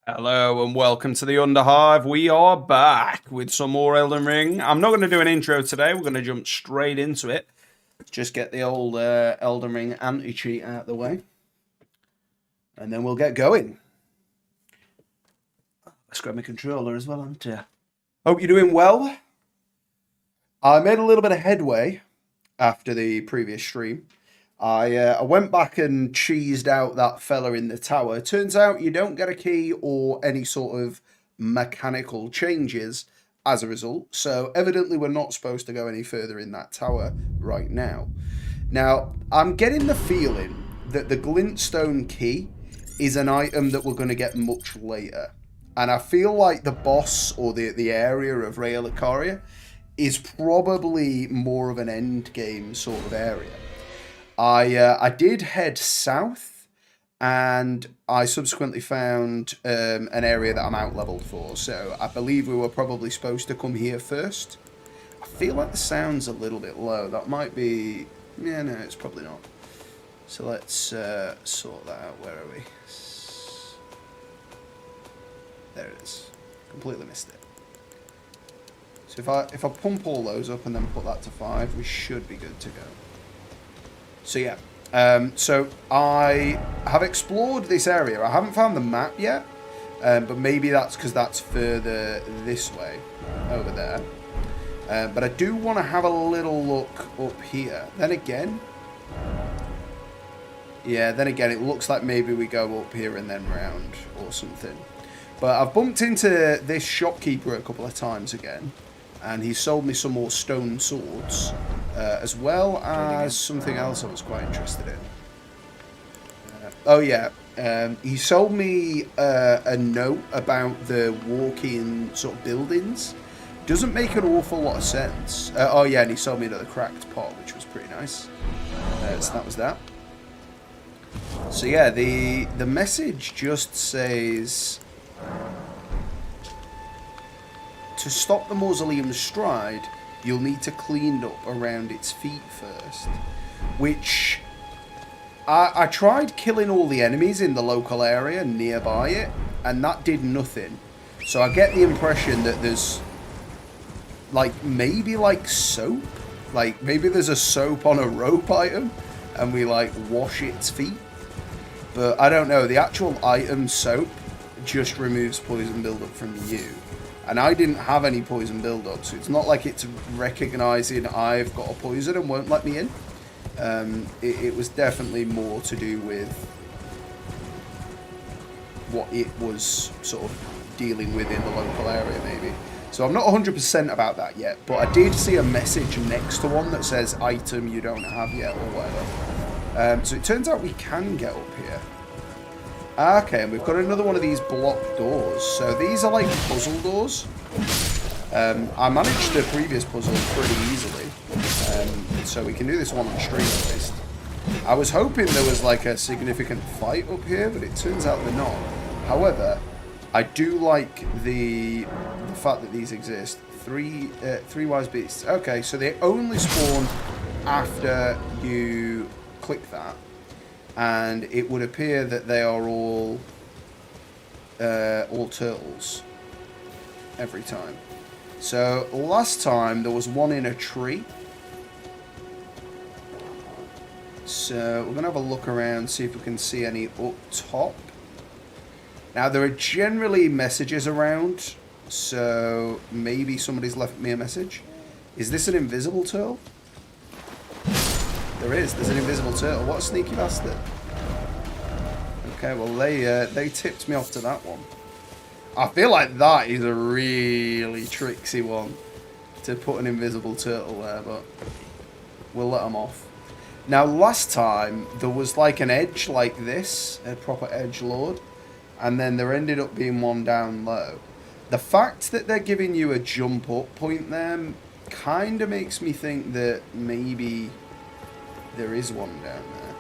Hello and welcome to the Underhive. We are back with some more Elden Ring. I'm not going to do an intro today. We're going to jump straight into it. Just get the old Elden Ring anti-cheat out of the way. And then we'll get going. Let's grab my controller as well, aren't I? Hope you're doing well. I made a little bit of headway after the previous stream. I went back and cheesed out that fella in the tower. Turns out you don't get a key or any sort of mechanical changes as a result. So evidently we're not supposed to go any further in that tower right now. Now, I'm getting the feeling that the glintstone key is an item that we're going to get much later. And I feel like the boss or the area of Raya Lucaria is probably more of an end game sort of area. I did head south, and I subsequently found an area that I'm out-leveled for, so I believe we were probably supposed to come here first. I feel like the sound's a little bit low. That might be... yeah, no, it's probably not. So let's sort that out. Where are we? There it is. Completely missed it. So if I pump all those up and then put that to 5, we should be good to go. So yeah, so I have explored this area. I haven't found the map yet, but maybe that's because that's further this way, over there. But I do want to have a little look up here. Then again, it looks like maybe we go up here and then round or something. But I've bumped into this shopkeeper a couple of times again, and he sold me some more stone swords. As well as something else I was quite interested in. He sold me a note about the walk-in sort of buildings. Doesn't make an awful lot of sense. And he sold me another cracked pot, which was pretty nice. So that was that. So yeah, the message just says... to stop the mausoleum's stride, you'll need to clean up around its feet first. Which, I tried killing all the enemies in the local area nearby it, and that did nothing. So I get the impression that there's, maybe soap? Maybe there's a soap on a rope item, and we, wash its feet. But I don't know, the actual item soap just removes poison buildup from you. And I didn't have any poison build-up, so it's not like it's recognising I've got a poison and won't let me in. It was definitely more to do with what it was sort of dealing with in the local area, maybe. So I'm not 100% about that yet, but I did see a message next to one that says item you don't have yet or whatever. So it turns out we can get up here. Okay, and we've got another one of these blocked doors. So these are like puzzle doors. I managed the previous puzzle pretty easily. So we can do this one on stream at least. I was hoping there was like a significant fight up here, but it turns out they're not. However, I do like the fact that these exist. Three wise beasts. Okay, so they only spawn after you click that. And it would appear that they are all turtles every time. So last time there was one in a tree. So we're gonna have a look around, see if we can see any up top. Now there are generally messages around, so maybe somebody's left me a message. Is this an invisible turtle? There is. There's an invisible turtle. What a sneaky bastard. Okay, well, they tipped me off to that one. I feel like that is a really tricksy one to put an invisible turtle there, but we'll let them off. Now, last time, there was like an edge like this, a proper edge lord, and then there ended up being one down low. The fact that they're giving you a jump up point there kind of makes me think that maybe... there is one down there.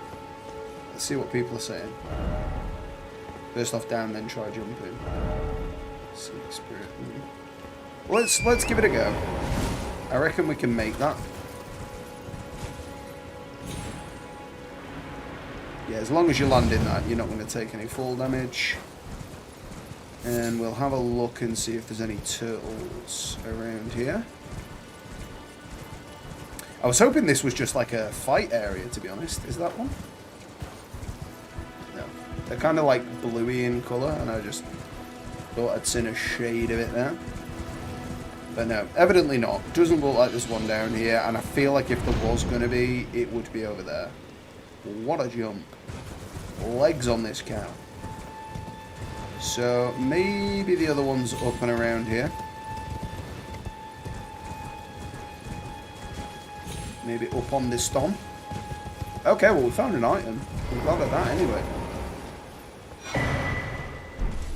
Let's see what people are saying. First off down, then try jumping. See spirit. Let's give it a go. I reckon we can make that. Yeah, as long as you land in that, you're not going to take any fall damage. And we'll have a look and see if there's any turtles around here. I was hoping this was just like a fight area, to be honest. Is that one? No. They're kind of like bluey in colour, and I just thought I'd seen a shade of it there. But no, evidently not. Doesn't look like there's one down here, and I feel like if there was going to be, it would be over there. What a jump. Legs on this cow. So, maybe the other one's up and around here. Maybe up on this stomp. Okay, well, we found an item. I'm glad of that anyway.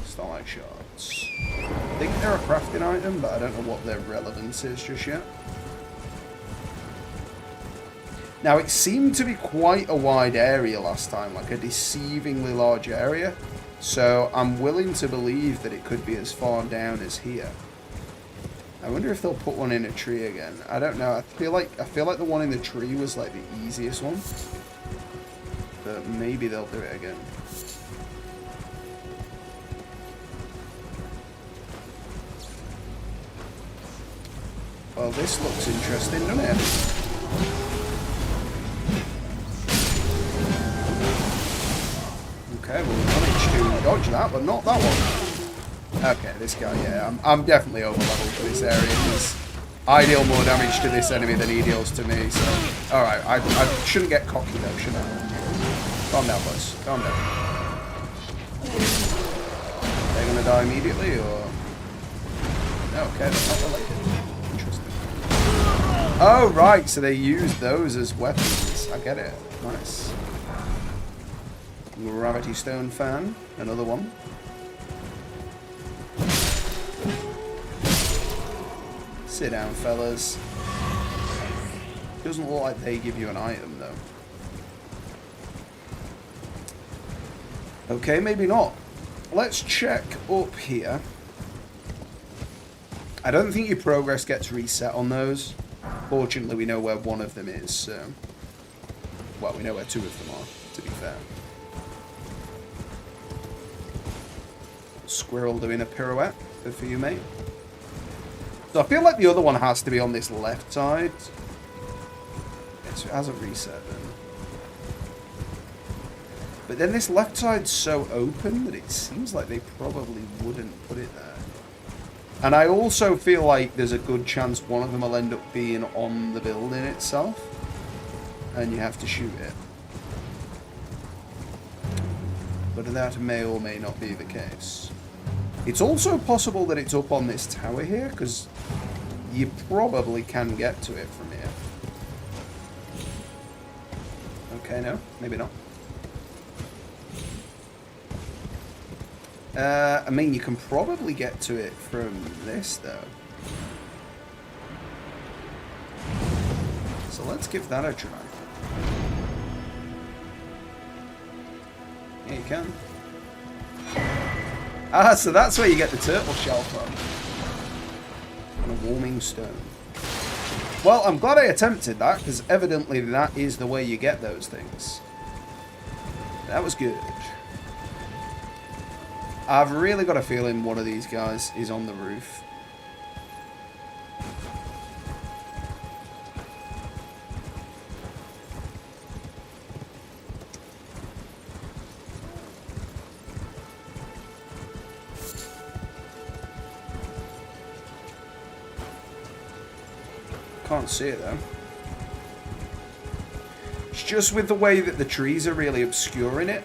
Starlight shards. I think they're a crafting item, but I don't know what their relevance is just yet. Now, it seemed to be quite a wide area last time, like a deceivingly large area. So, I'm willing to believe that it could be as far down as here. I wonder if they'll put one in a tree again. I don't know. I feel like the one in the tree was like the easiest one. But maybe they'll do it again. Well, this looks interesting, doesn't it? Okay, well, we managed to dodge that, but not that one. Okay, this guy, yeah, I'm definitely over-leveled for this area, because I deal more damage to this enemy than he deals to me, so... Alright, I shouldn't get cocky though, should I? Calm down, boys. Calm down. They're gonna die immediately, or... Okay, that's not related. Interesting. Oh, right, so they use those as weapons. I get it. Nice. Gravity Stone fan, another one. Sit down, fellas. Doesn't look like they give you an item, though. Okay, maybe not. Let's check up here. I don't think your progress gets reset on those. Fortunately, we know where one of them is, so... Well, we know where two of them are, to be fair. Squirrel doing a pirouette. Good for you, mate. So I feel like the other one has to be on this left side. Yeah, so it hasn't reset then. But then this left side's so open that it seems like they probably wouldn't put it there. And I also feel like there's a good chance one of them will end up being on the building itself. And you have to shoot it. But that may or may not be the case. It's also possible that it's up on this tower here, because you probably can get to it from here. Okay, no, maybe not. I mean, you can probably get to it from this, though. So let's give that a try. Yeah, you can. Ah, so that's where you get the turtle shell from. And a warming stone. Well, I'm glad I attempted that, because evidently that is the way you get those things. That was good. I've really got a feeling one of these guys is on the roof. Can't see it though. It's just with the way that the trees are really obscuring it.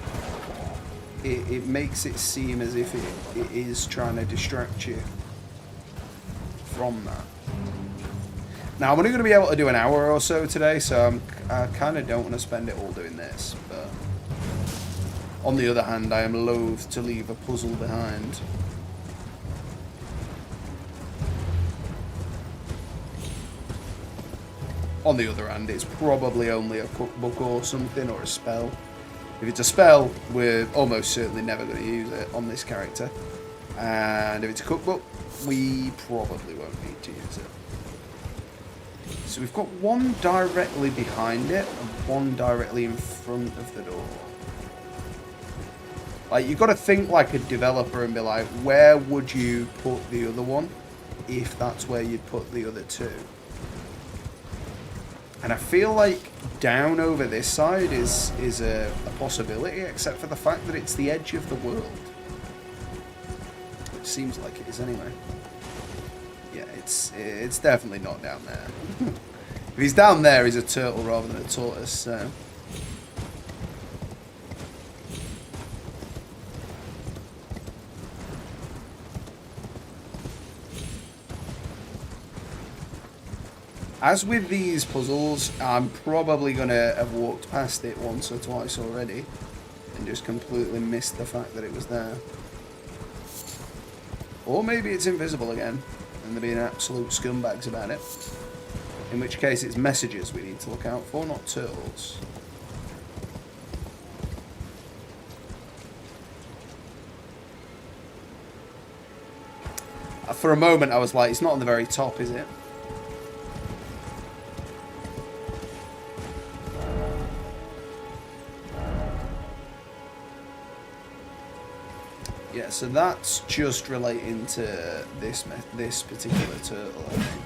It makes it seem as if it is trying to distract you from that. Now, I'm only going to be able to do an hour or so today, so I kind of don't want to spend it all doing this. But on the other hand, I am loath to leave a puzzle behind. On the other hand, it's probably only a cookbook or something, or a spell. If it's a spell, we're almost certainly never going to use it on this character. And if it's a cookbook, we probably won't need to use it. So we've got one directly behind it, and one directly in front of the door. Like, you've got to think like a developer and be like, where would you put the other one if that's where you'd put the other two? And I feel like down over this side is a possibility, except for the fact that it's the edge of the world. Which seems like it is anyway. Yeah, it's definitely not down there. If he's down there, he's a turtle rather than a tortoise, so... As with these puzzles, I'm probably going to have walked past it once or twice already and just completely missed the fact that it was there. Or maybe it's invisible again and they're being absolute scumbags about it. In which case it's messages we need to look out for, not turtles. For a moment I was like, it's not on the very top, is it? Yeah, so that's just relating to this particular turtle, I think.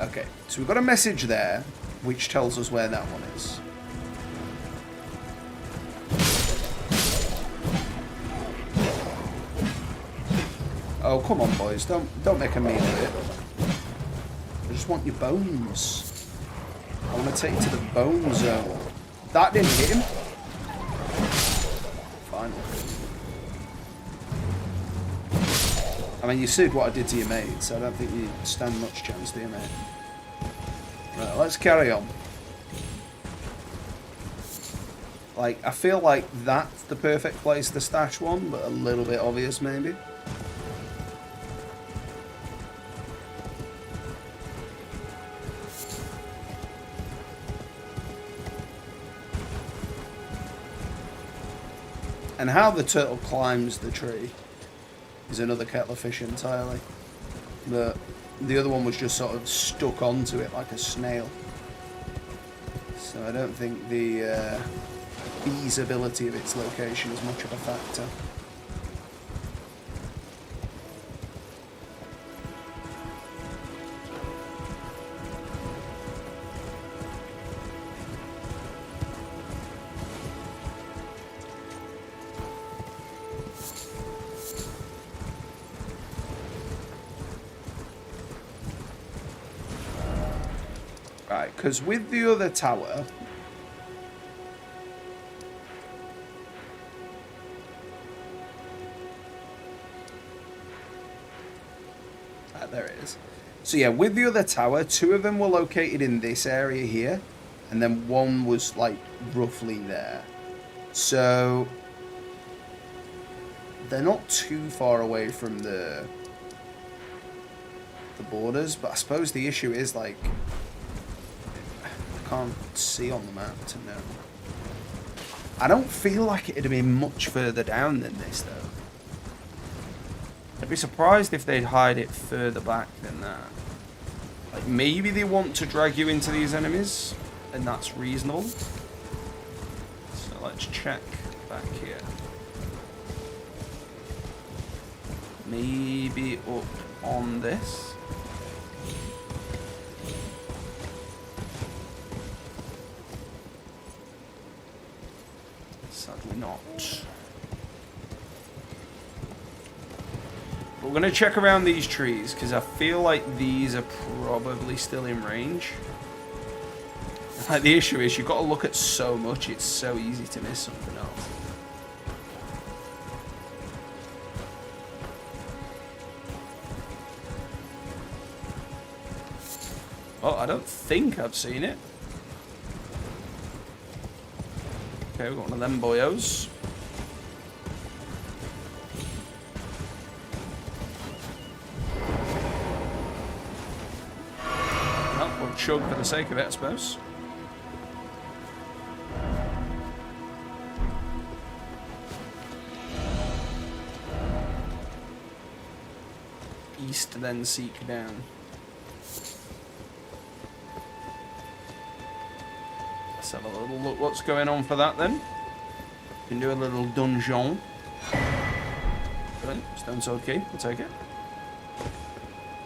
Okay, so we've got a message there, which tells us where that one is. Oh, come on, boys. Don't make a mean of it. I just want your bones. I want to take you to the bone zone. That didn't hit him. Fine. I mean, you see what I did to your mate, so I don't think you stand much chance, do you, mate? Right, let's carry on. Like, I feel like that's the perfect place to stash one, but a little bit obvious, maybe. And how the turtle climbs the tree is another kettle of fish entirely. But the other one was just sort of stuck onto it like a snail. So I don't think the feasibility of its location is much of a factor. Right, because with the other tower... there it is. So yeah, with the other tower, two of them were located in this area here, and then one was like roughly there. So they're not too far away from the borders, but I suppose the issue is like I can't see on the map to know. I don't feel like it'd be much further down than this though. I'd be surprised if they'd hide it further back than that. Like, maybe they want to drag you into these enemies, and that's reasonable. So let's check back here. Maybe up on this. Sadly not. We're going to check around these trees, because I feel like these are probably still in range. Like, the issue is, you've got to look at so much, it's so easy to miss something else. Well, I don't think I've seen it. Okay, we've got one of them boyos. Chug for the sake of it, I suppose. east, then seek down. Let's have a little look what's going on for that then. Can do a little dungeon. Brilliant. Stone sword key. We'll take it.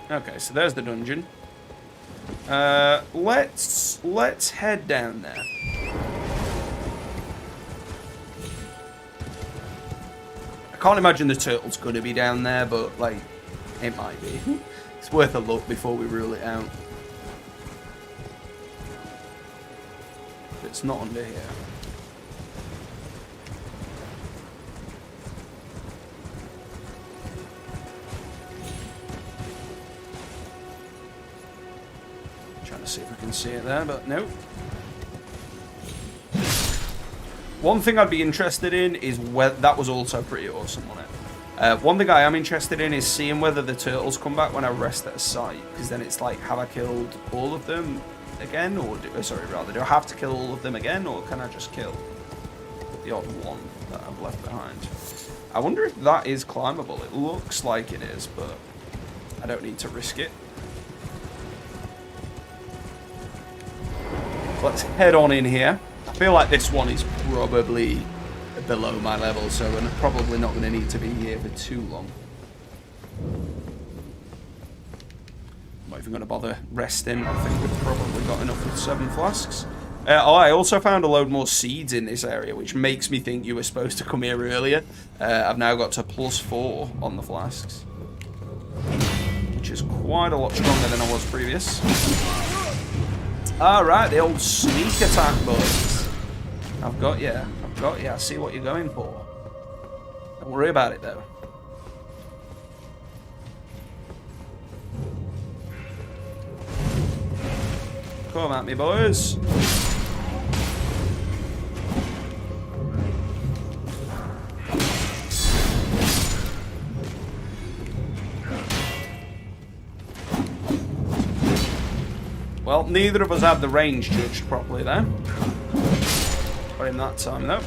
Okay, so there's the dungeon. Let's head down there. I can't imagine the turtle's going to be down there, but like it might be. It's worth a look before we rule it out. It's not under here. Trying to see if we can see it there, but no. One thing I'd be interested in is whether that was also pretty awesome on it. One thing I am interested in is seeing whether the turtles come back when I rest at a site, because then it's like, have I killed all of them again, or do I have to kill all of them again, or can I just kill the odd one that I've left behind? I wonder if that is climbable. It looks like it is, but I don't need to risk it. Let's head on in here. I feel like this one is probably below my level, so we're probably not going to need to be here for too long. I'm not even going to bother resting. I think we've probably got enough with 7 flasks. I also found a load more seeds in this area, which makes me think you were supposed to come here earlier. I've now got to +4 on the flasks, which is quite a lot stronger than I was previous. Alright, the old sneak attack, boys. I've got you. I've got you. I see what you're going for. Don't worry about it, though. Come at me, boys. Well, neither of us had the range judged properly there. Got him that time, though.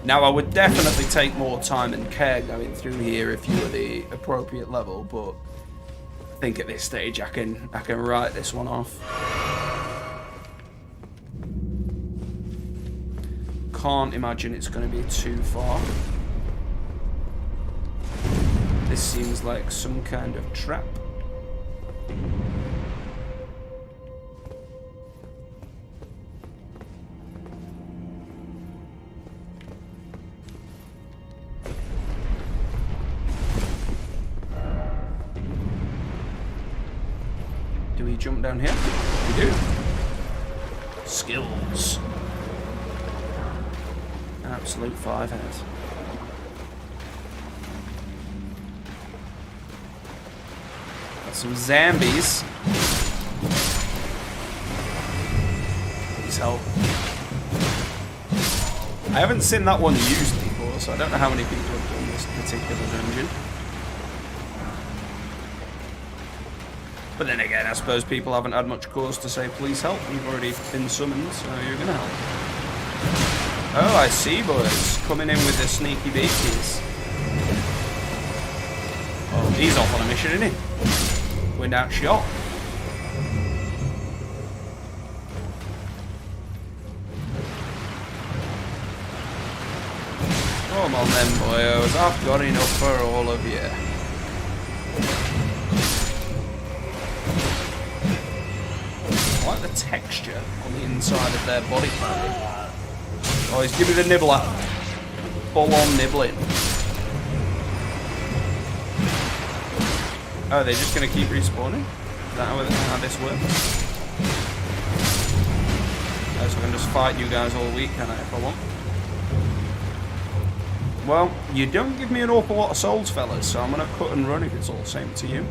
Now, I would definitely take more time and care going through here if you were the appropriate level, but I think at this stage I can write this one off. Can't imagine it's going to be too far. This seems like some kind of trap. Do we jump down here? We do. Skills. Absolute 5 heads. Some zombies. Please help. I haven't seen that one used before, so I don't know how many people have done this particular dungeon. But then again, I suppose people haven't had much cause to say, please help. You've already been summoned, so you're going to help. Oh, I see, boys. Coming in with the sneaky beakies. Oh, he's off on a mission, isn't he? Went out shot. Come on then, boyos. I've got enough for all of you. I like the texture on the inside of their body fabric. Oh, he's giving me the nibbler. Full on nibbling. Oh, they're just going to keep respawning? Is that how this works? Oh, so I can just fight you guys all week, can I, if I want? Well, you don't give me an awful lot of souls, fellas, so I'm going to cut and run if it's all the same to you.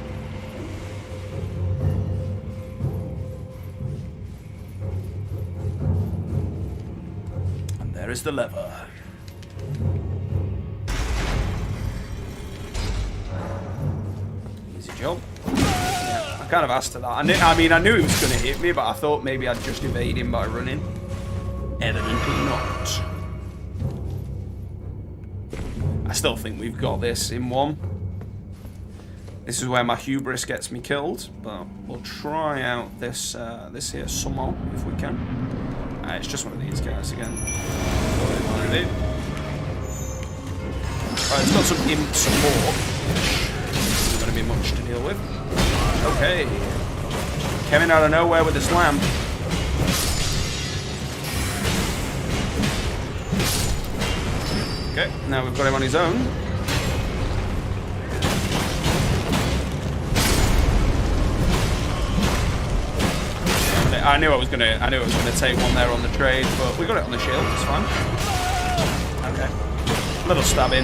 And there is the lever. Job. Yeah, I kind of asked her that. I mean, I knew he was going to hit me, but I thought maybe I'd just evade him by running. Evidently not. I still think we've got this in one. This is where my hubris gets me killed, but we'll try out this this here summon if we can. It's just one of these guys again. It's got some imp support. Isn't going to be much to deal with. Okay. Coming out of nowhere with the slam. Okay, now we've got him on his own. I knew I was gonna take one there on the trade, but we got it on the shield. It's fine. Okay, little stab in.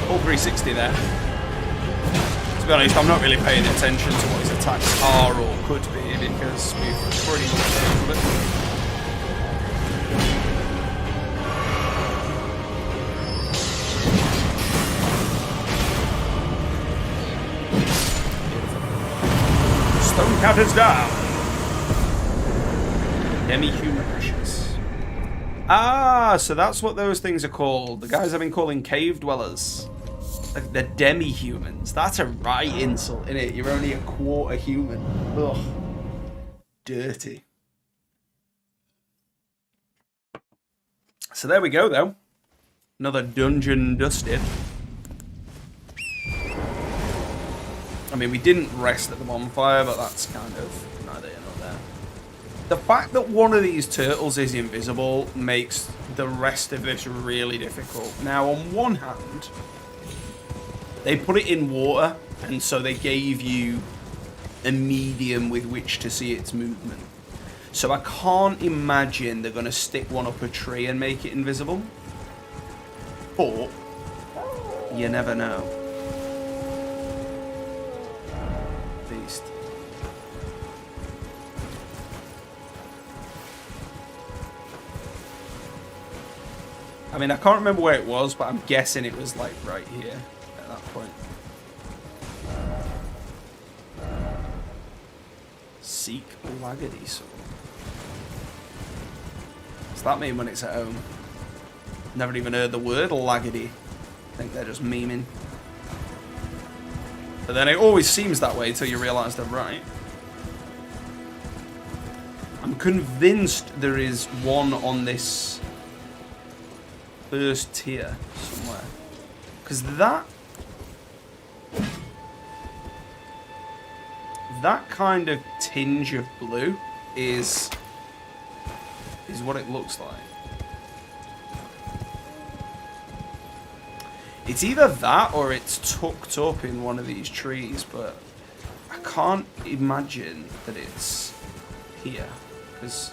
All 360 there. To be honest, I'm not really paying attention to what his attacks are or could be because we've pretty much handled it. Stone counters down. Demi-human ashes. Ah, so that's what those things are called. The guys I've been calling cave dwellers. They're demi-humans. That's a right insult, innit? You're only a quarter human. Ugh. Dirty. So there we go, though. Another dungeon dusted. I mean, we didn't rest at the bonfire, but that's kind of neither here nor there. The fact that one of these turtles is invisible makes the rest of this really difficult. Now, on one hand, they put it in water, and so they gave you a medium with which to see its movement. So I can't imagine they're going to stick one up a tree and make it invisible. But you never know. Beast. I mean, I can't remember where it was, but I'm guessing it was like right here at that point. Seek Laggedy Sword. What's that mean when it's at home? Never even heard the word Laggedy. I think they're just memeing. But then it always seems that way until you realise they're right. I'm convinced there is one on this first tier somewhere. Because that kind of tinge of blue is what it looks like. It's either that or it's tucked up in one of these trees, but I can't imagine that it's here, because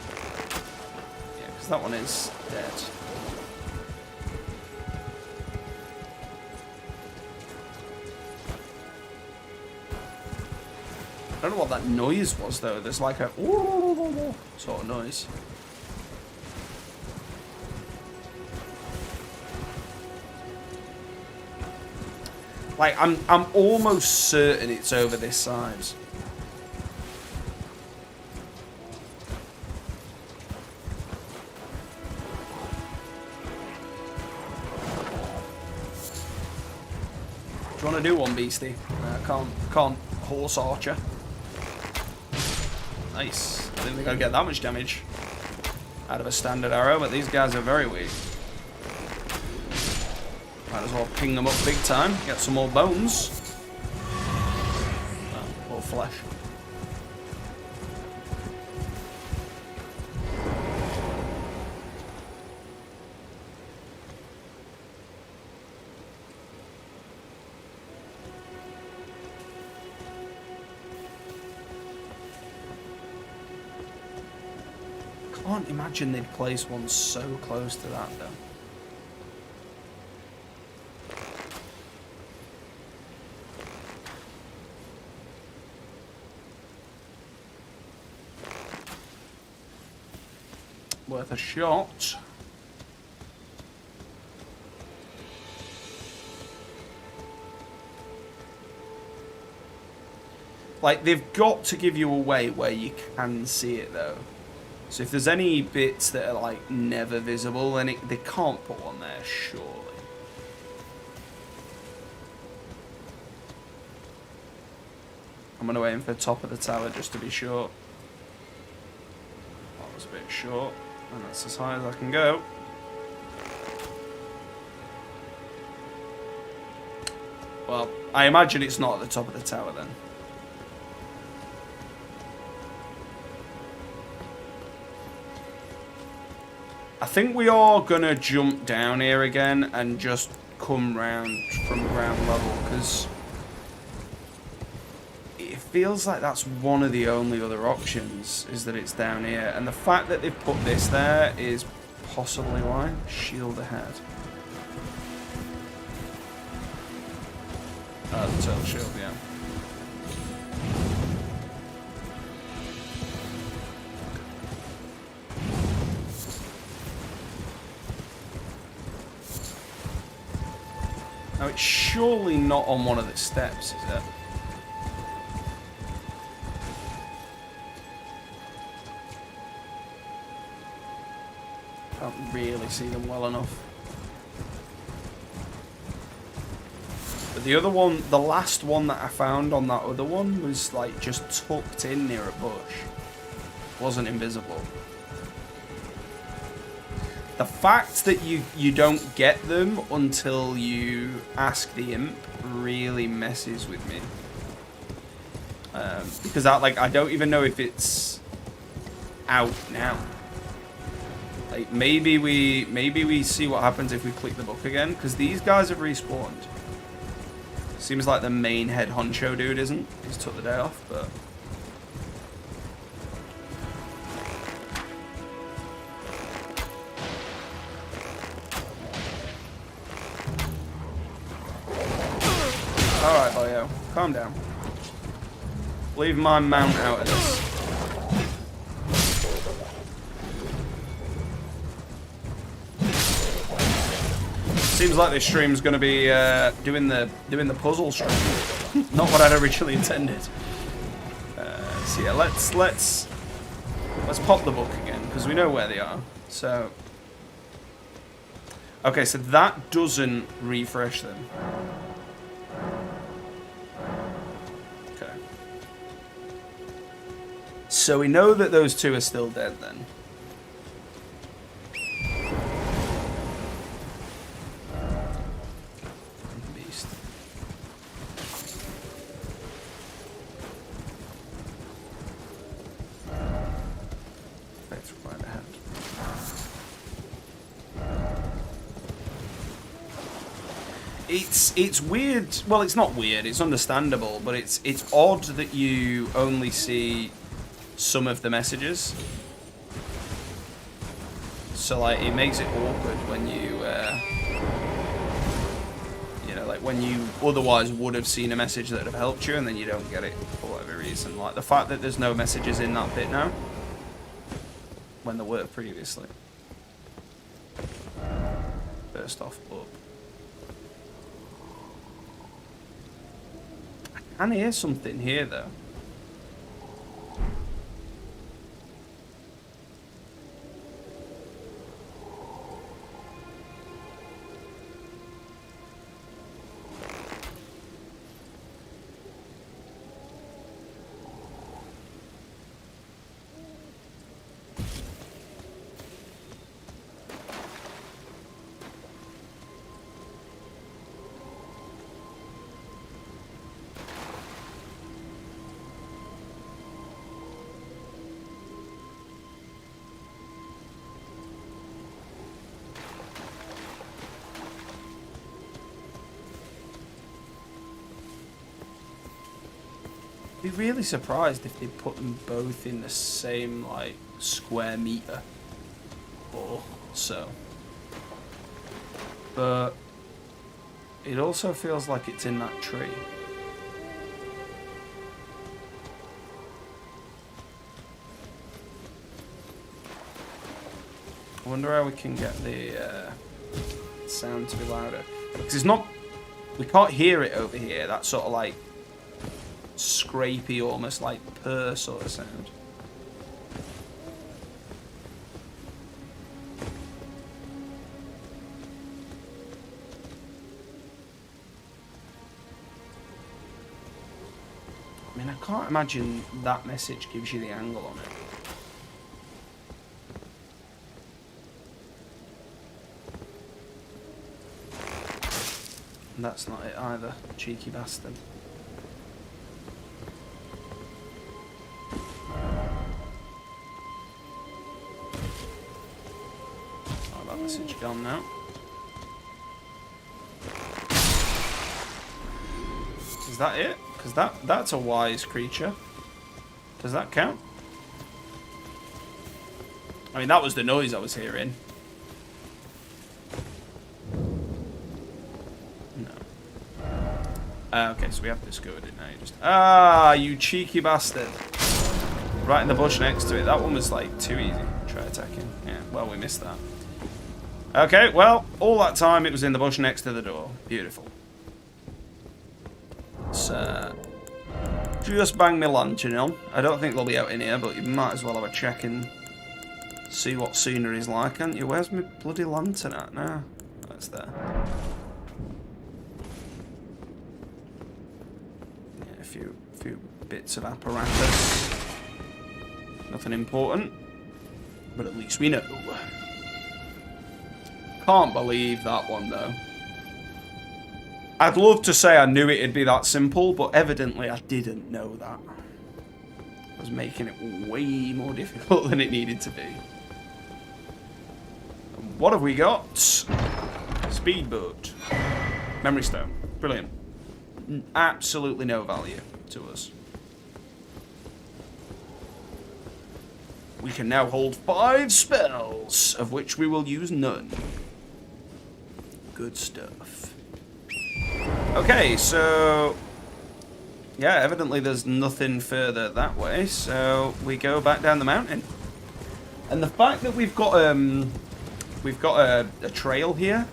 that one is dead. I don't know what that noise was though. There's like a sort of noise. Like, I'm almost certain it's over this side. Do you want to do one, beastie? Can't horse archer. Nice. I didn't think I'd get that much damage out of a standard arrow, but these guys are very weak. Might as well ping them up big time, get some more bones. Oh, more flesh. Can't imagine they'd place one so close to that though. Worth a shot. Like, they've got to give you a way where you can see it though. So if there's any bits that are like never visible, then they can't put one there, surely. I'm going to aim for the top of the tower just to be sure. That was a bit short, and that's as high as I can go. Well, I imagine it's not at the top of the tower then. I think we are going to jump down here again and just come round from ground level, because it feels like that's one of the only other options, is that it's down here. And the fact that they've put this there is possibly why. Shield ahead. The turtle shield, yeah. Now, it's surely not on one of the steps, is it? Can't really see them well enough. But the other one, the last one that I found on that other one was like just tucked in near a bush. Wasn't invisible. The fact that you don't get them until you ask the imp really messes with me. Because I don't even know if it's out now. Like maybe we see what happens if we click the book again, because these guys have respawned. Seems like the main head honcho dude isn't. He's took the day off, but. Alright, Boyo. Calm down. Leave my mount out of this. Seems like this stream's going to be doing the puzzle stream. Not what I'd originally intended. So yeah, let's pop the book again, because we know where they are. So okay, so that doesn't refresh them. Okay. So we know that those two are still dead then. Beast. That's right ahead. It's weird. Well, it's not weird. It's understandable, but it's odd that you only see some of the messages. So like it makes it awkward when you you know, like when you otherwise would have seen a message that would have helped you and then you don't get it for whatever reason. Like the fact that there's no messages in that bit now when there were previously. First off up. I can hear something here though. I'd be really surprised if they put them both in the same like square meter or so. But it also feels like it's in that tree. I wonder how we can get the sound to be louder. Because it's not, we can't hear it over here. That sort of like scrapey, almost like purr sort of sound. I mean, I can't imagine that message gives you the angle on it. And that's not it either, cheeky bastard. Oh, that message gone now. Is that it? Because that's a wise creature. Does that count? I mean, that was the noise I was hearing. No. Okay, so we have discovered it now. Ah, you cheeky bastard. Right in the bush next to it. That one was like too easy. Try attacking. Yeah, well, we missed that. Okay, well, all that time it was in the bush next to the door. Beautiful. So, just bang my lantern on. I don't think they'll be out in here, but you might as well have a check and see what scenery's like, can't you? Where's my bloody lantern at now? That's there. Yeah, a few bits of apparatus. Nothing important, but at least we know. Can't believe that one though. I'd love to say I knew it'd be that simple, but evidently I didn't know that. I was making it way more difficult than it needed to be. And what have we got? Speedboat. Memory stone. Brilliant. Absolutely no value to us. We can now hold 5 spells, of which we will use none. Good stuff. Okay, so yeah, evidently there's nothing further that way, so we go back down the mountain. And the fact that we've got a trail here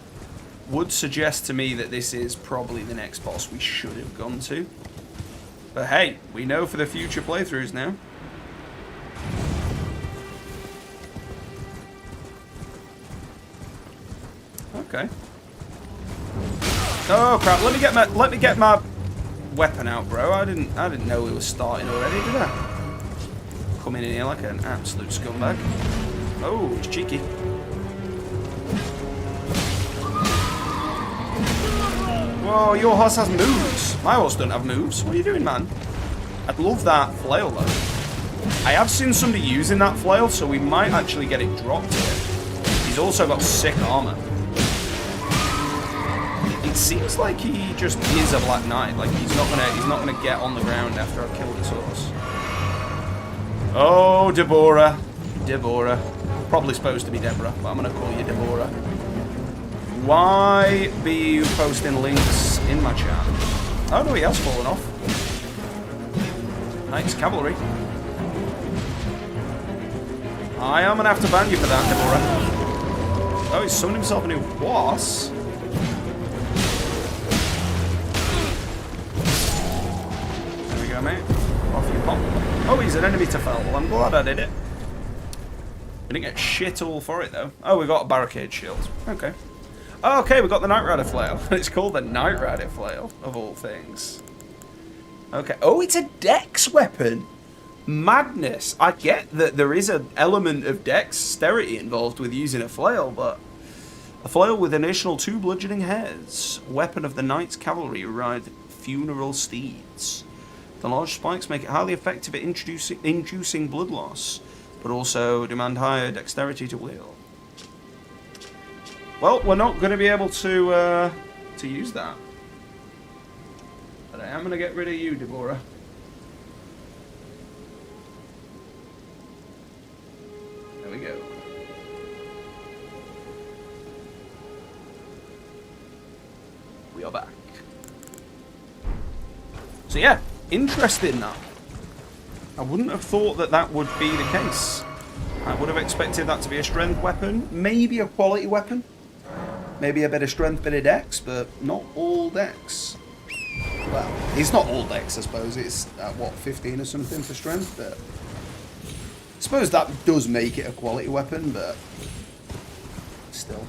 would suggest to me that this is probably the next boss we should have gone to. But hey, we know for the future playthroughs now. Okay. Oh crap! Let me get my weapon out, bro. I didn't know we were starting already, did I? Coming in here like an absolute scumbag. Oh, it's cheeky. Whoa, your horse has moves. My horse don't have moves. What are you doing, man? I'd love that flail though. I have seen somebody using that flail, so we might actually get it dropped here. He's also got sick armor. It seems like he just is a Black Knight. Like he's not gonna get on the ground after I've killed his horse. Oh, Deborah. Probably supposed to be Deborah, but I'm gonna call you Deborah. Why be you posting links in my chat? Oh no, he has fallen off. Nice cavalry. I am gonna have to ban you for that, Deborah. Oh, he's summoned himself a new boss. Mate. Off you pop. Oh, he's an enemy to fell. Well, I'm glad I did it. We didn't get shit all for it, though. Oh, we got a barricade shield. Okay. Oh, okay, we got the Knight Rider Flail. It's called the Knight Rider Flail, of all things. Okay. Oh, it's a dex weapon. Madness. I get that there is an element of dexterity involved with using a flail, but a flail with an additional 2 bludgeoning heads. Weapon of the Knight's Cavalry who ride funeral steeds. The large spikes make it highly effective at inducing blood loss, but also demand higher dexterity to wield. Well, we're not going to be able to use that. But I am going to get rid of you, Deborah. There we go. We are back. So yeah. Interesting that. I wouldn't have thought that that would be the case. I would have expected that to be a strength weapon, maybe a quality weapon, maybe a bit of strength, bit of dex, but not all dex. Well, it's not all dex, I suppose. It's at what, 15 or something for strength, but I suppose that does make it a quality weapon, but still,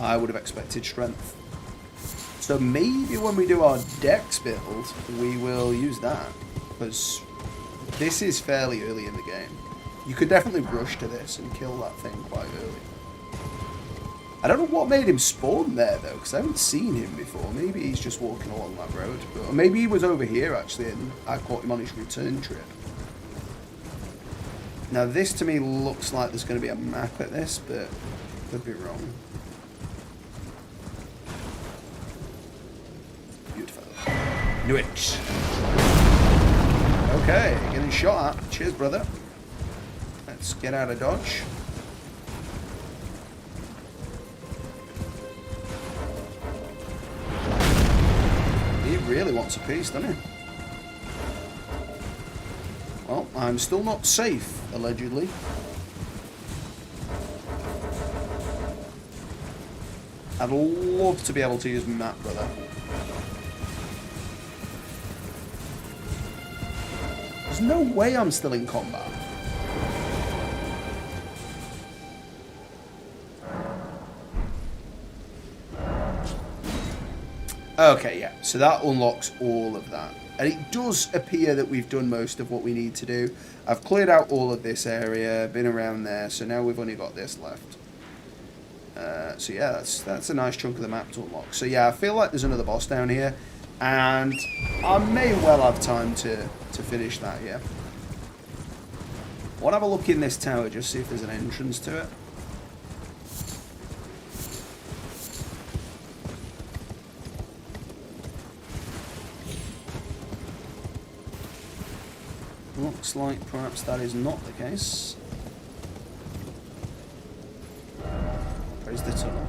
I would have expected strength. So maybe when we do our Dex build, we will use that. Because this is fairly early in the game. You could definitely rush to this and kill that thing quite early. I don't know what made him spawn there, though, because I haven't seen him before. Maybe he's just walking along that road. Or maybe he was over here, actually, and I caught him on his return trip. Now, this to me looks like there's going to be a map at this, but could be wrong. Beautiful. Knew it. Okay, getting shot at. Cheers, brother. Let's get out of dodge. He really wants a piece, doesn't he? Well, I'm still not safe, allegedly. I'd love to be able to use map, brother. There's no way I'm still in combat. Okay, yeah, so that unlocks all of that. And it does appear that we've done most of what we need to do. I've cleared out all of this area, been around there, so now we've only got this left. So yeah, that's a nice chunk of the map to unlock. So yeah, I feel like there's another boss down here, and I may well have time to finish that, yeah. I want to have a look in this tower, just see if there's an entrance to it. Looks like perhaps that is not the case. Praise the tunnel.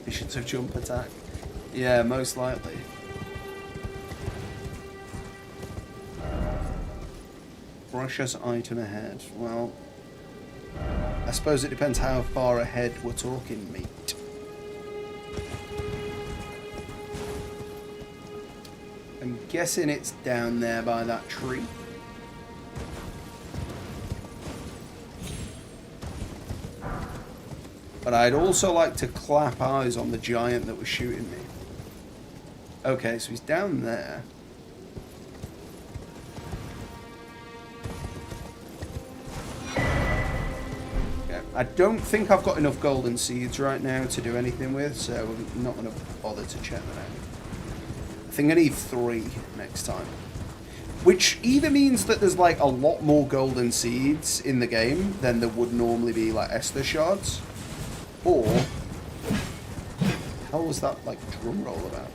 Efficiency of jump attack. Yeah, most likely. Precious item ahead. Well, I suppose it depends how far ahead we're talking, mate. I'm guessing it's down there by that tree. But I'd also like to clap eyes on the giant that was shooting me. Okay, so he's down there. Okay, I don't think I've got enough golden seeds right now to do anything with, so I'm not going to bother to check that out. I think I need 3 next time. Which either means that there's like a lot more golden seeds in the game than there would normally be like Estus shards. Or, how was that like drum roll about?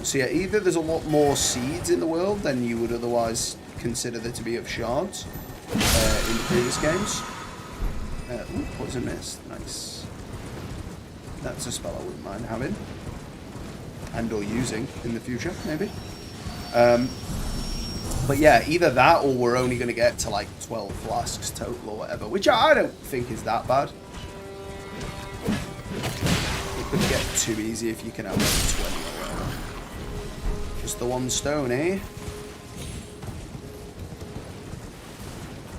So yeah, either there's a lot more seeds in the world than you would otherwise consider there to be of shards in the previous games. Ooh, poison mist, nice. That's a spell I wouldn't mind having. And or using in the future, maybe. But yeah, either that or we're only going to get to like 12 flasks total or whatever, which I don't think is that bad. It could get too easy if you can have like 20 or whatever. Just the 1 stone, eh?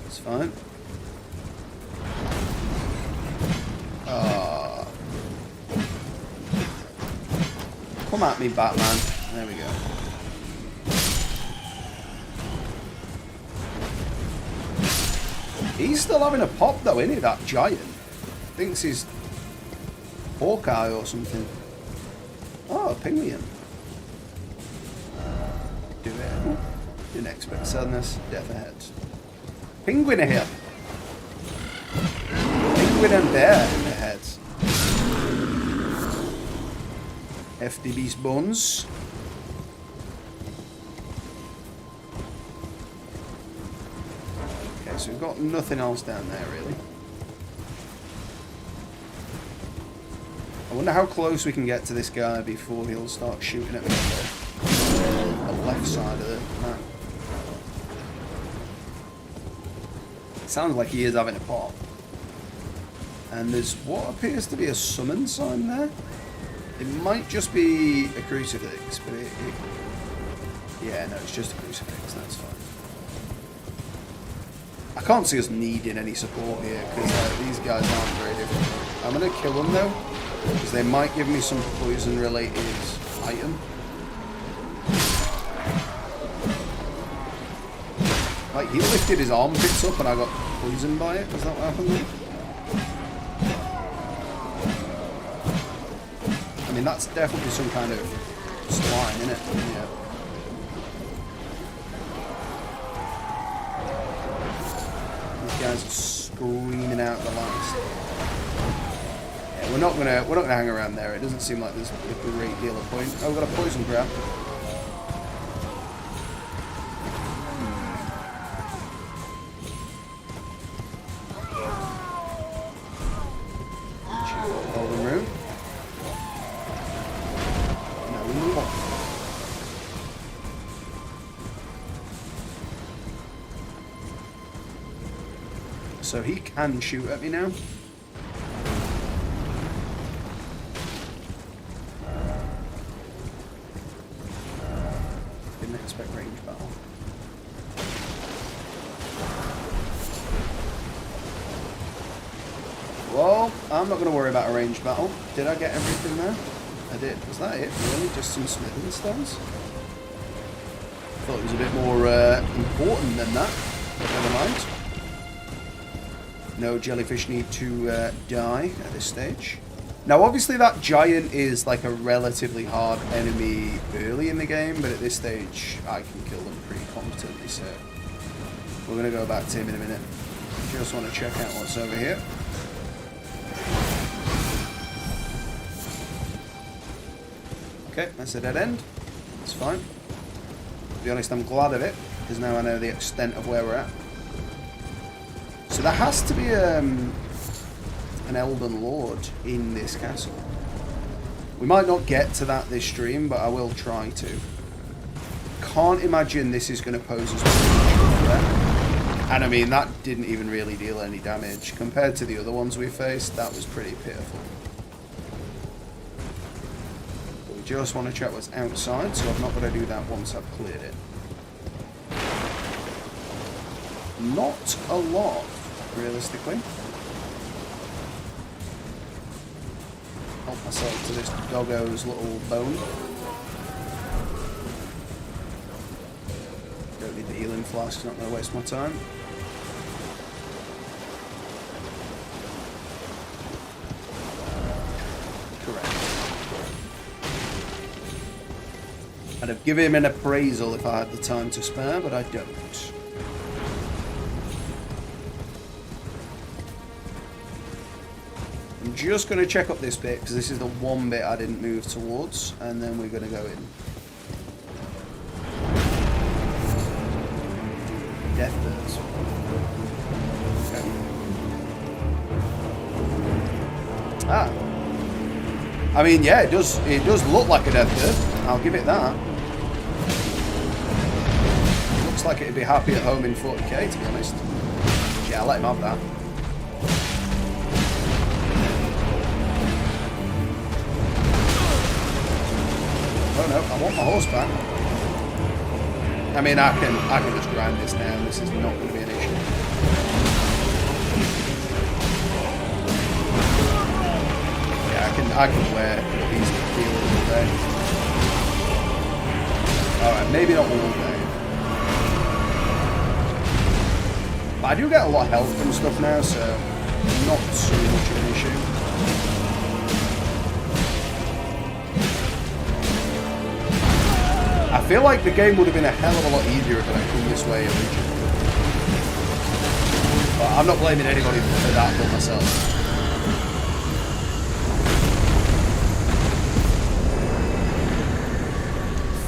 It's fine. Come at me, Batman. There we go. He's still having a pop though, isn't he, that giant? Thinks he's Hawkeye or something. Oh, a penguin. Do it. Didn't expect sadness. Death ahead. Penguin ahead. Penguin and bear ahead. Hefty beast bones. Okay, so we've got nothing else down there really. I wonder how close we can get to this guy before he'll start shooting at me on the left side of the map. It sounds like he is having a pop. And there's what appears to be a summon sign there. It might just be a crucifix, but yeah, no, it's just a crucifix, that's fine. I can't see us needing any support here, because these guys aren't very difficult. I'm going to kill them, though. Because they might give me some poison-related item. Like, he lifted his armpits up and I got poisoned by it. Was that what happened there? I mean, that's definitely some kind of slime, isn't it? Yeah. These guys are screaming out the last. Yeah, we're not gonna hang around there. It doesn't seem like there's a great deal of point. Oh, we've got a poison grab. Golden room. Now we move on. So he can shoot at me now. Didn't expect range battle. Well, I'm not going to worry about a ranged battle. Did I get everything there? I did. Was that it? Really? Just some smithing stones? Thought it was a bit more important than that. But never mind. No jellyfish need to die at this stage. Now, obviously, that giant is like a relatively hard enemy early in the game, but at this stage, I can kill them pretty competently. So we're going to go back to him in a minute. Just want to check out what's over here. Okay, that's a dead end. That's fine. To be honest, I'm glad of it, because now I know the extent of where we're at. So there has to be an Elden Lord in this castle. We might not get to that this stream, but I will try to. Can't imagine this is going to pose as much of a threat. And I mean, that didn't even really deal any damage. Compared to the other ones we faced, that was pretty pitiful. But we just want to check what's outside, so I'm not going to do that once I've cleared it. Not a lot, realistically. Help myself to this doggo's little bone. Don't need the healing flask, not going to waste my time. Correct. I'd have given him an appraisal if I had the time to spare, but I don't. I'm just going to check up this bit, because this is the one bit I didn't move towards, and then we're going to go in. Death birds. Okay. Ah. I mean, yeah, it does look like a death bird. I'll give it that. It looks like it'd be happy at home in 40k, to be honest. Yeah, I'll let him have that. Oh no, I want my horse back. I mean, I can just grind this now. This is not going to be an issue. Yeah, I can wear these heal all day. Alright, maybe not all day. But I do get a lot of health and stuff now, so not so much of an issue. I feel like the game would have been a hell of a lot easier if I had come this way originally. But I'm not blaming anybody for that but myself.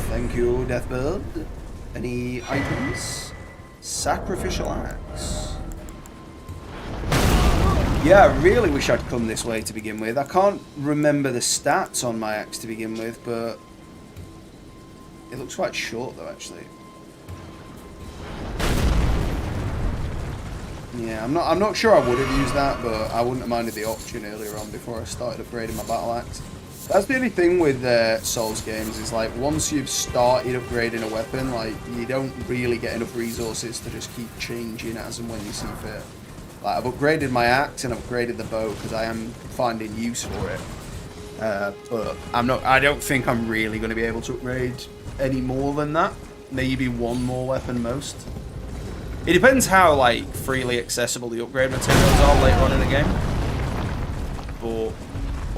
Thank you, Deathbird. Any items? Sacrificial axe. Yeah, I really wish I'd come this way to begin with. I can't remember the stats on my axe to begin with, but it looks quite short though, actually. Yeah, I'm not sure I would have used that, but I wouldn't have minded the option earlier on before I started upgrading my battle axe. That's the only thing with Souls games, is like once you've started upgrading a weapon, like you don't really get enough resources to just keep changing as and when you see fit. Like I've upgraded my axe and I've upgraded the bow because I am finding use for it. But I don't think I'm really going to be able to upgrade any more than that. Maybe one more weapon most. It depends how like freely accessible the upgrade materials are later on in the game. But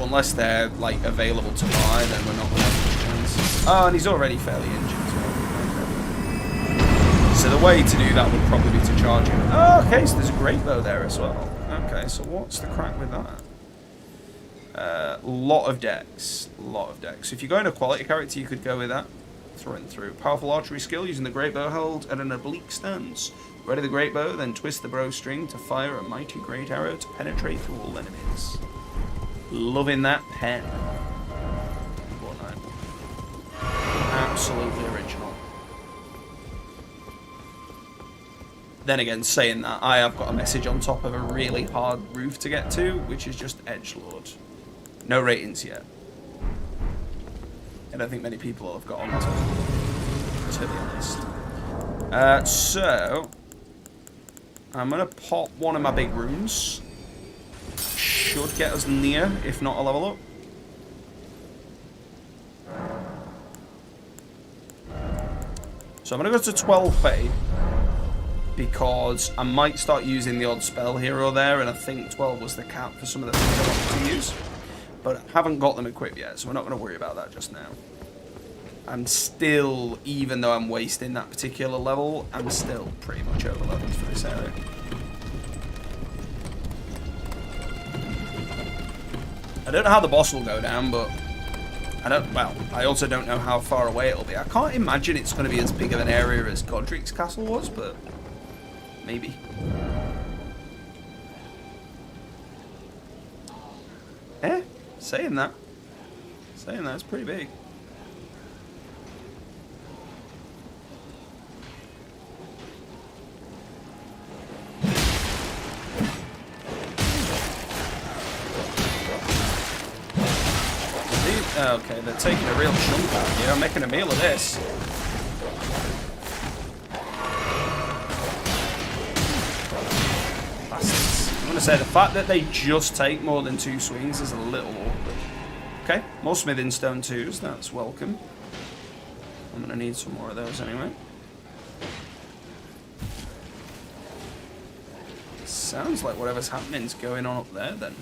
unless they're like available to buy, then we're not going to have a chance. Oh, and he's already fairly injured as well. Okay. So the way to do that would probably be to charge him. Oh, okay, so there's a great bow there as well. Okay, so what's the crack with that? Lot of decks. So if you're going to quality character, you could go with that. Through and through. Powerful archery skill using the great bow held at an oblique stance. Ready the great bow, then twist the bowstring to fire a mighty great arrow to penetrate through all enemies. Loving that pen. Absolutely original. Then again, saying that, I have got a message on top of a really hard roof to get to, which is just Edgelord. No ratings yet. I don't think many people have got on to be honest. So, I'm going to pop one of my big runes. Should get us near, if not a level up. So I'm going to go to 12 fade. Because I might start using the odd spell here or there, and I think 12 was the cap for some of the things I wanted to use. But I haven't got them equipped yet, so we're not going to worry about that just now. I'm still, even though I'm wasting that particular level, I'm still pretty much over leveled for this area. I don't know how the boss will go down, but I also don't know how far away it'll be. I can't imagine it's going to be as big of an area as Godric's castle was, but maybe. Saying that, it's pretty big. Okay, they're taking a real chunk out here. I'm making a meal of this. Bastards. I'm going to say the fact that they just take more than 2 swings is a little awkward. Okay, more smithing stone 2s. That's welcome. I'm going to need some more of those anyway. Sounds like whatever's happening's going on up there then.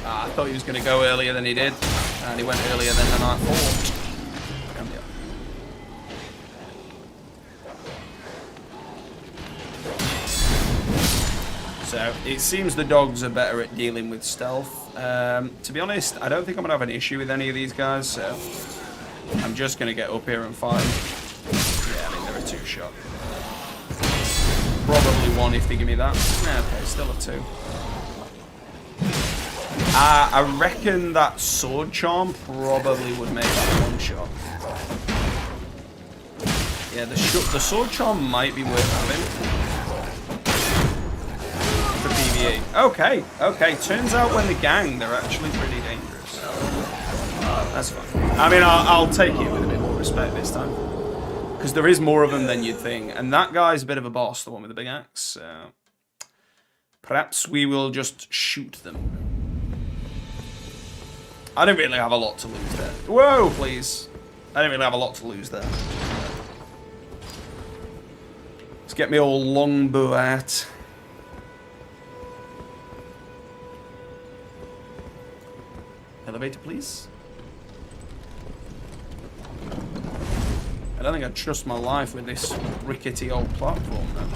I thought he was going to go earlier than he did, and he went earlier than I thought. So, it seems the dogs are better at dealing with stealth. To be honest, I don't think I'm going to have an issue with any of these guys, so I'm just going to get up here and fight. Yeah, I mean, they're a 2-shot. Probably 1 if they give me that. Okay, still a 2. I reckon that sword charm probably would make that 1-shot. Yeah, the sword charm might be worth having for PvE. Okay. Turns out when the gang, they're actually pretty dangerous. That's fine. I mean, I'll take it with a bit more respect this time, because there is more of them than you'd think, and that guy's a bit of a boss, the one with the big axe. So perhaps we will just shoot them. I don't really have a lot to lose there. Whoa, please. I don't really have a lot to lose there. Let's get me all longbow out. Elevator, please. I don't think I'd trust my life with this rickety old platform, though.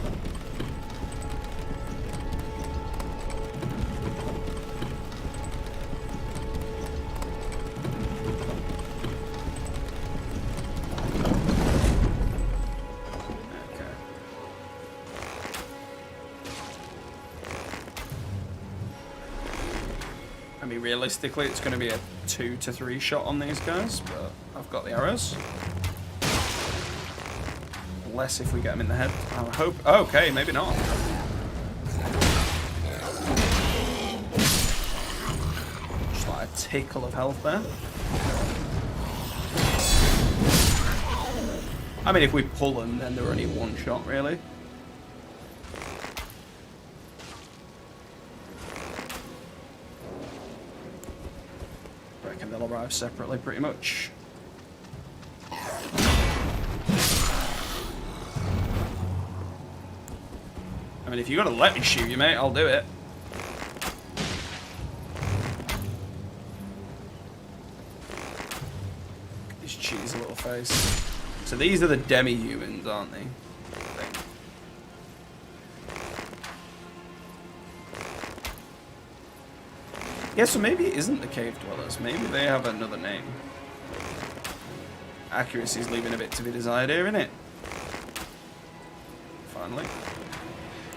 Realistically, it's going to be a 2 to 3 shot on these guys, but I've got the arrows. Less if we get them in the head. I hope. Okay, maybe not. Just like a tickle of health there. I mean, if we pull them, then they're only 1 shot, really. reckon they'll arrive separately pretty much. I mean, if you're gonna let me shoot you, mate, I'll do it. His cheesy little face. So these are the demi-humans, aren't they? I think. Yeah, so maybe it isn't the cave dwellers. Maybe they have another name. Accuracy's leaving a bit to be desired here, innit? Finally.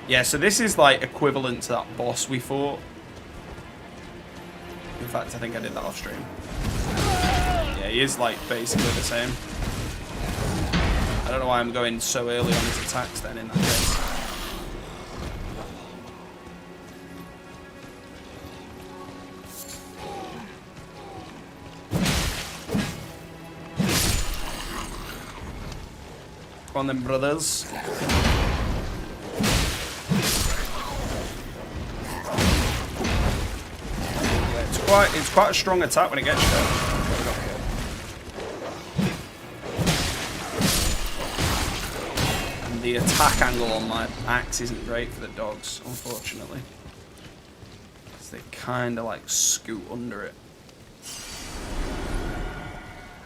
Yeah, so this is like equivalent to that boss we fought. In fact, I think I did that off stream. Yeah, he is like basically the same. I don't know why I'm going so early on his attacks then in that case. Come on then, brothers. It's quite a strong attack when it gets there. And the attack angle on my axe isn't great for the dogs, unfortunately. Because they kind of like scoot under it.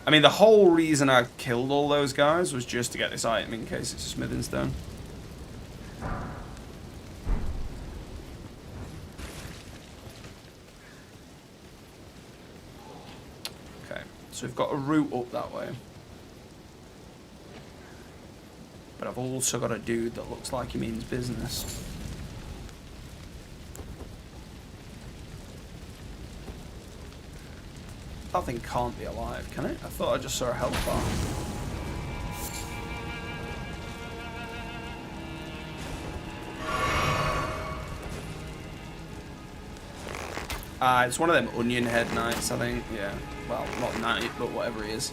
I mean, the whole reason I killed all those guys was just to get this item in case it's a smithing stone. So we've got a route up that way. But I've also got a dude that looks like he means business. That thing can't be alive, can it? I thought I just saw a health bar. It's one of them onion head knights, I think. Yeah. Well, not knight, but whatever he is.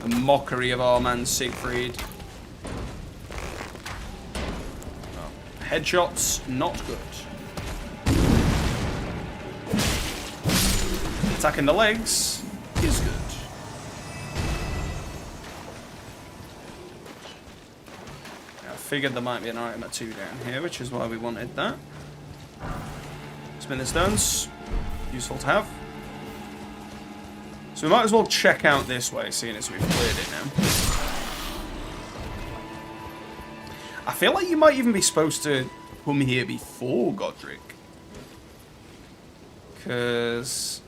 A mockery of our man Siegfried. Oh. Headshots, not good. Attacking the legs is good. I figured there might be an item or two down here, which is why we wanted that. Spinning stones, useful to have. So we might as well check out this way, seeing as we've cleared it now. I feel like you might even be supposed to come here before Godric. Because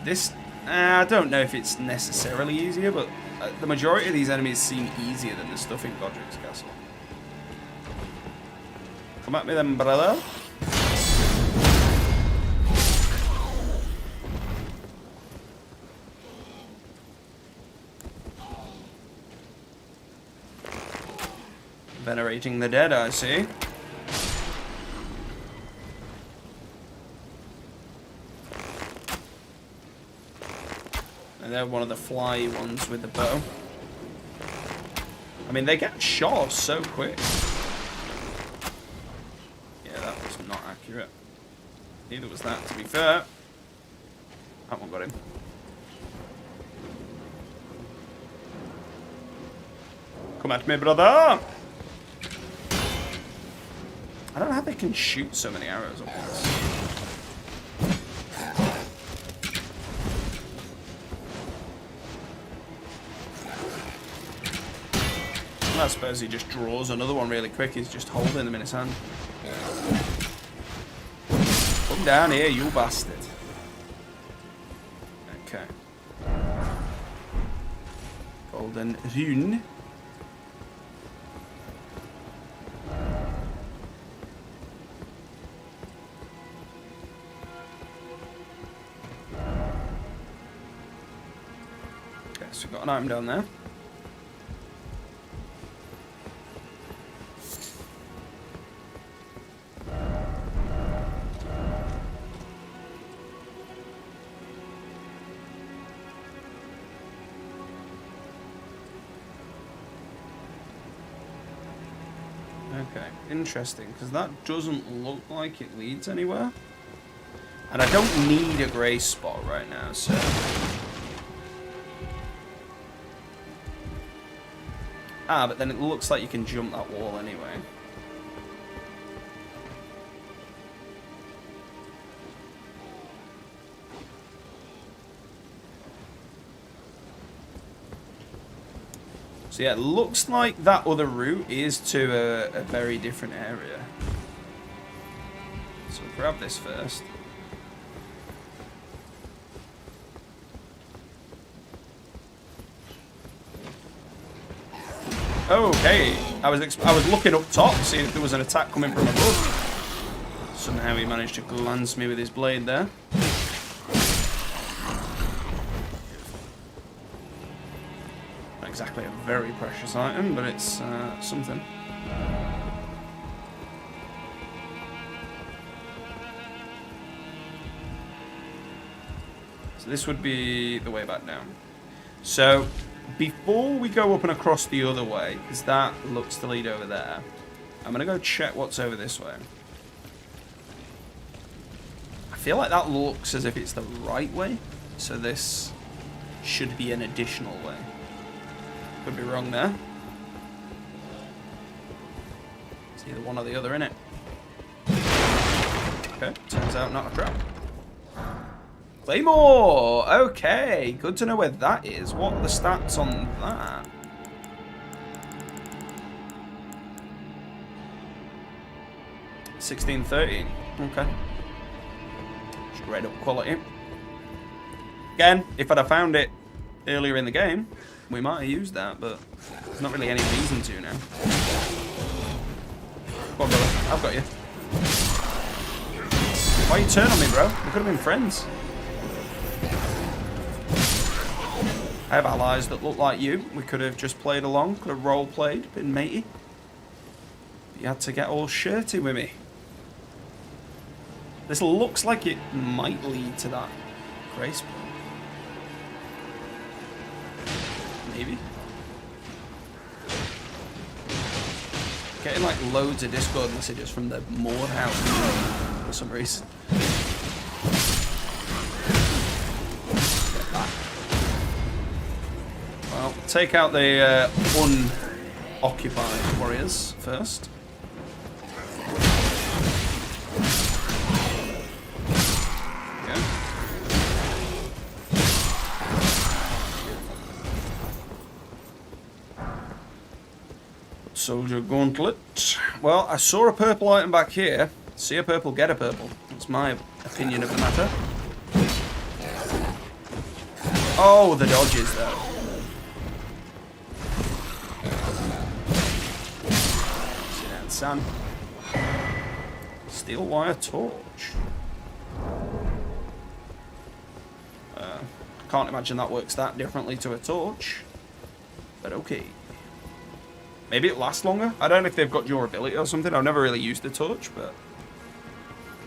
this, I don't know if it's necessarily easier, but the majority of these enemies seem easier than the stuff in Godric's castle. Come at me then, brother. Venerating the dead, I see. And they're one of the fly ones with the bow. I mean, they get shot so quick. Not accurate. Neither was that, to be fair. That one got him. Come at me, brother! I don't know how they can shoot so many arrows at once. I suppose he just draws another one really quick. He's just holding them in his hand. Come down here, you bastard. Okay. Golden rune. Okay, so we've got an item down there. Okay, interesting, because that doesn't look like it leads anywhere. And I don't need a grey spot right now, so... Ah, but then it looks like you can jump that wall anyway. So yeah, it looks like that other route is to a very different area. So we'll grab this first. Okay, I was looking up top, seeing if there was an attack coming from above. Somehow he managed to glance me with his blade there. Not exactly a very precious item, but it's something. So this would be the way back down. So before we go up and across the other way, because that looks to lead over there, I'm going to go check what's over this way. I feel like that looks as if it's the right way, so this should be an additional way. Could be wrong there. It's either one or the other, innit? Okay, turns out not a trap. Claymore! Okay, good to know where that is. What are the stats on that? $16.13. Okay. Straight up quality. Again, if I'd have found it earlier in the game, we might have used that, but there's not really any reason to now. Come on, brother. I've got you. Why you turn on me, bro? We could have been friends. I have allies that look like you. We could have just played along, could have role-played, been matey. But you had to get all shirty with me. This looks like it might lead to that grace point. Maybe. Getting like loads of Discord messages from the Moored House for some reason. Well, take out the unoccupied warriors first. Okay. Soldier gauntlet. Well, I saw a purple item back here. See a purple, get a purple. That's my opinion of the matter. Oh, the dodges though. Son. Steel wire torch. Can't imagine that works that differently to a torch. But okay. Maybe it lasts longer? I don't know if they've got durability or something. I've never really used the torch, but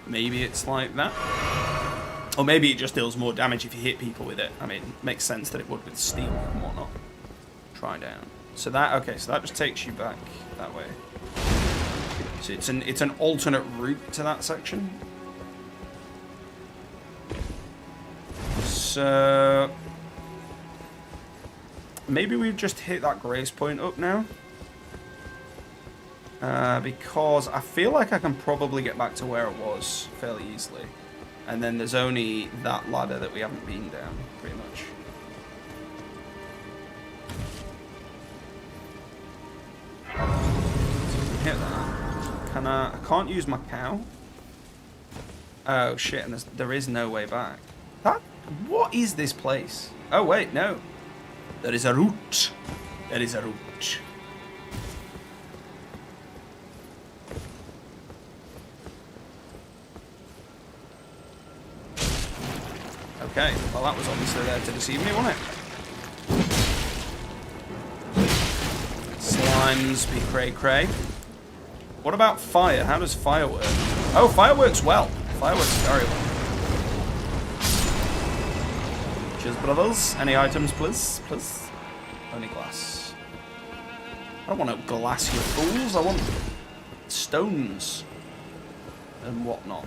maybe it's like that. Or maybe it just deals more damage if you hit people with it. I mean, it makes sense that it would with steel and whatnot. Try down. So that, okay, so that just takes you back that way. So it's an alternate route to that section. So maybe we've just hit that grace point up now. Because I feel like I can probably get back to where it was fairly easily. And then there's only that ladder that we haven't been down, pretty much. So we can hit that. I can't use my cow. Oh shit, and there is no way back. What is this place? Oh wait, no. There is a route. There is a route. Okay, well that was obviously there to deceive me, wasn't it? Slimes be cray cray. What about fire? How does fire work? Oh, fire works well. Fire works very well. Cheers, brothers. Any items, please? Please. Only glass. I don't want to glass you fools. I want stones and whatnot.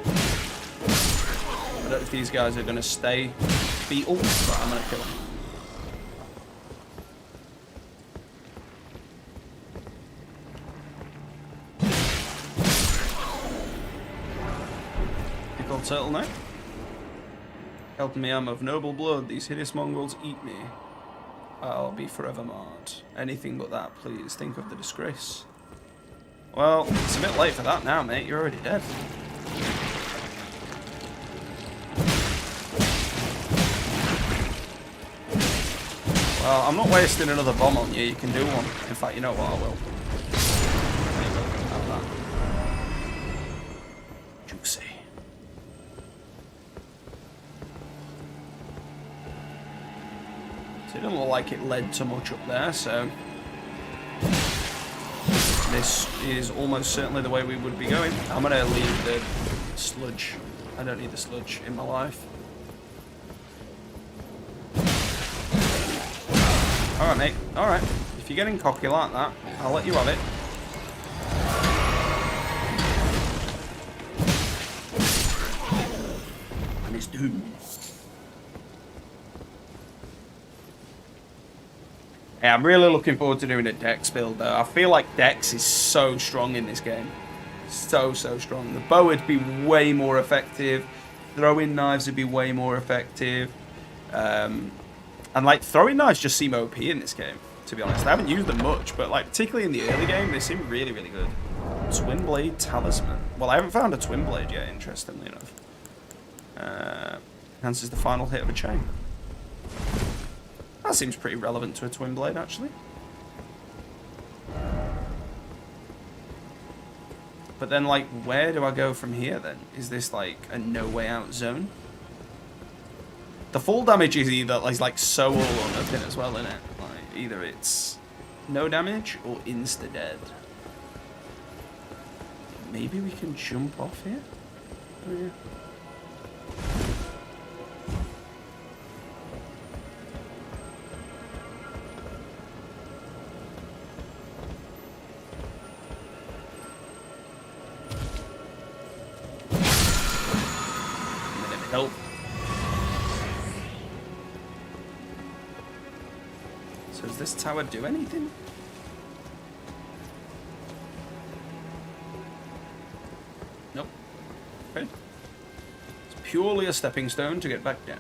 I don't know if these guys are going to stay beetle, but I'm going to kill them. Pickled turtle now. Helping me, I'm of noble blood. These hideous Mongols eat me. I'll be forever marred. Anything but that, please. Think of the disgrace. Well, it's a bit late for that now, mate. You're already dead. Well, I'm not wasting another bomb on you. You can do one. In fact, you know what? I will. There you go. Have that. Juicy. So it doesn't look like it led to much up there, so this is almost certainly the way we would be going. I'm going to leave the sludge. I don't need the sludge in my life. Alright, mate. Alright. If you're getting cocky like that, I'll let you have it. And it's doomed. Yeah, I'm really looking forward to doing a Dex build, though. I feel like Dex is so strong in this game. So strong. The bow would be way more effective. Throwing knives would be way more effective. And, like, throwing knives just seem OP in this game, to be honest. I haven't used them much, but, like, particularly in the early game, they seem really, really good. Twin Blade Talisman. Well, I haven't found a Twin Blade yet, interestingly enough. Enhances the final hit of a chain. That seems pretty relevant to a Twin Blade, actually. But then, like, where do I go from here, then? Is this, like, a no-way-out zone? The full damage is either like so all or nothing as well, isn't it? Like, either it's no damage or insta-dead. Maybe we can jump off here? Oh, yeah. Help. So does this tower do anything? Nope. Okay. It's purely a stepping stone to get back down.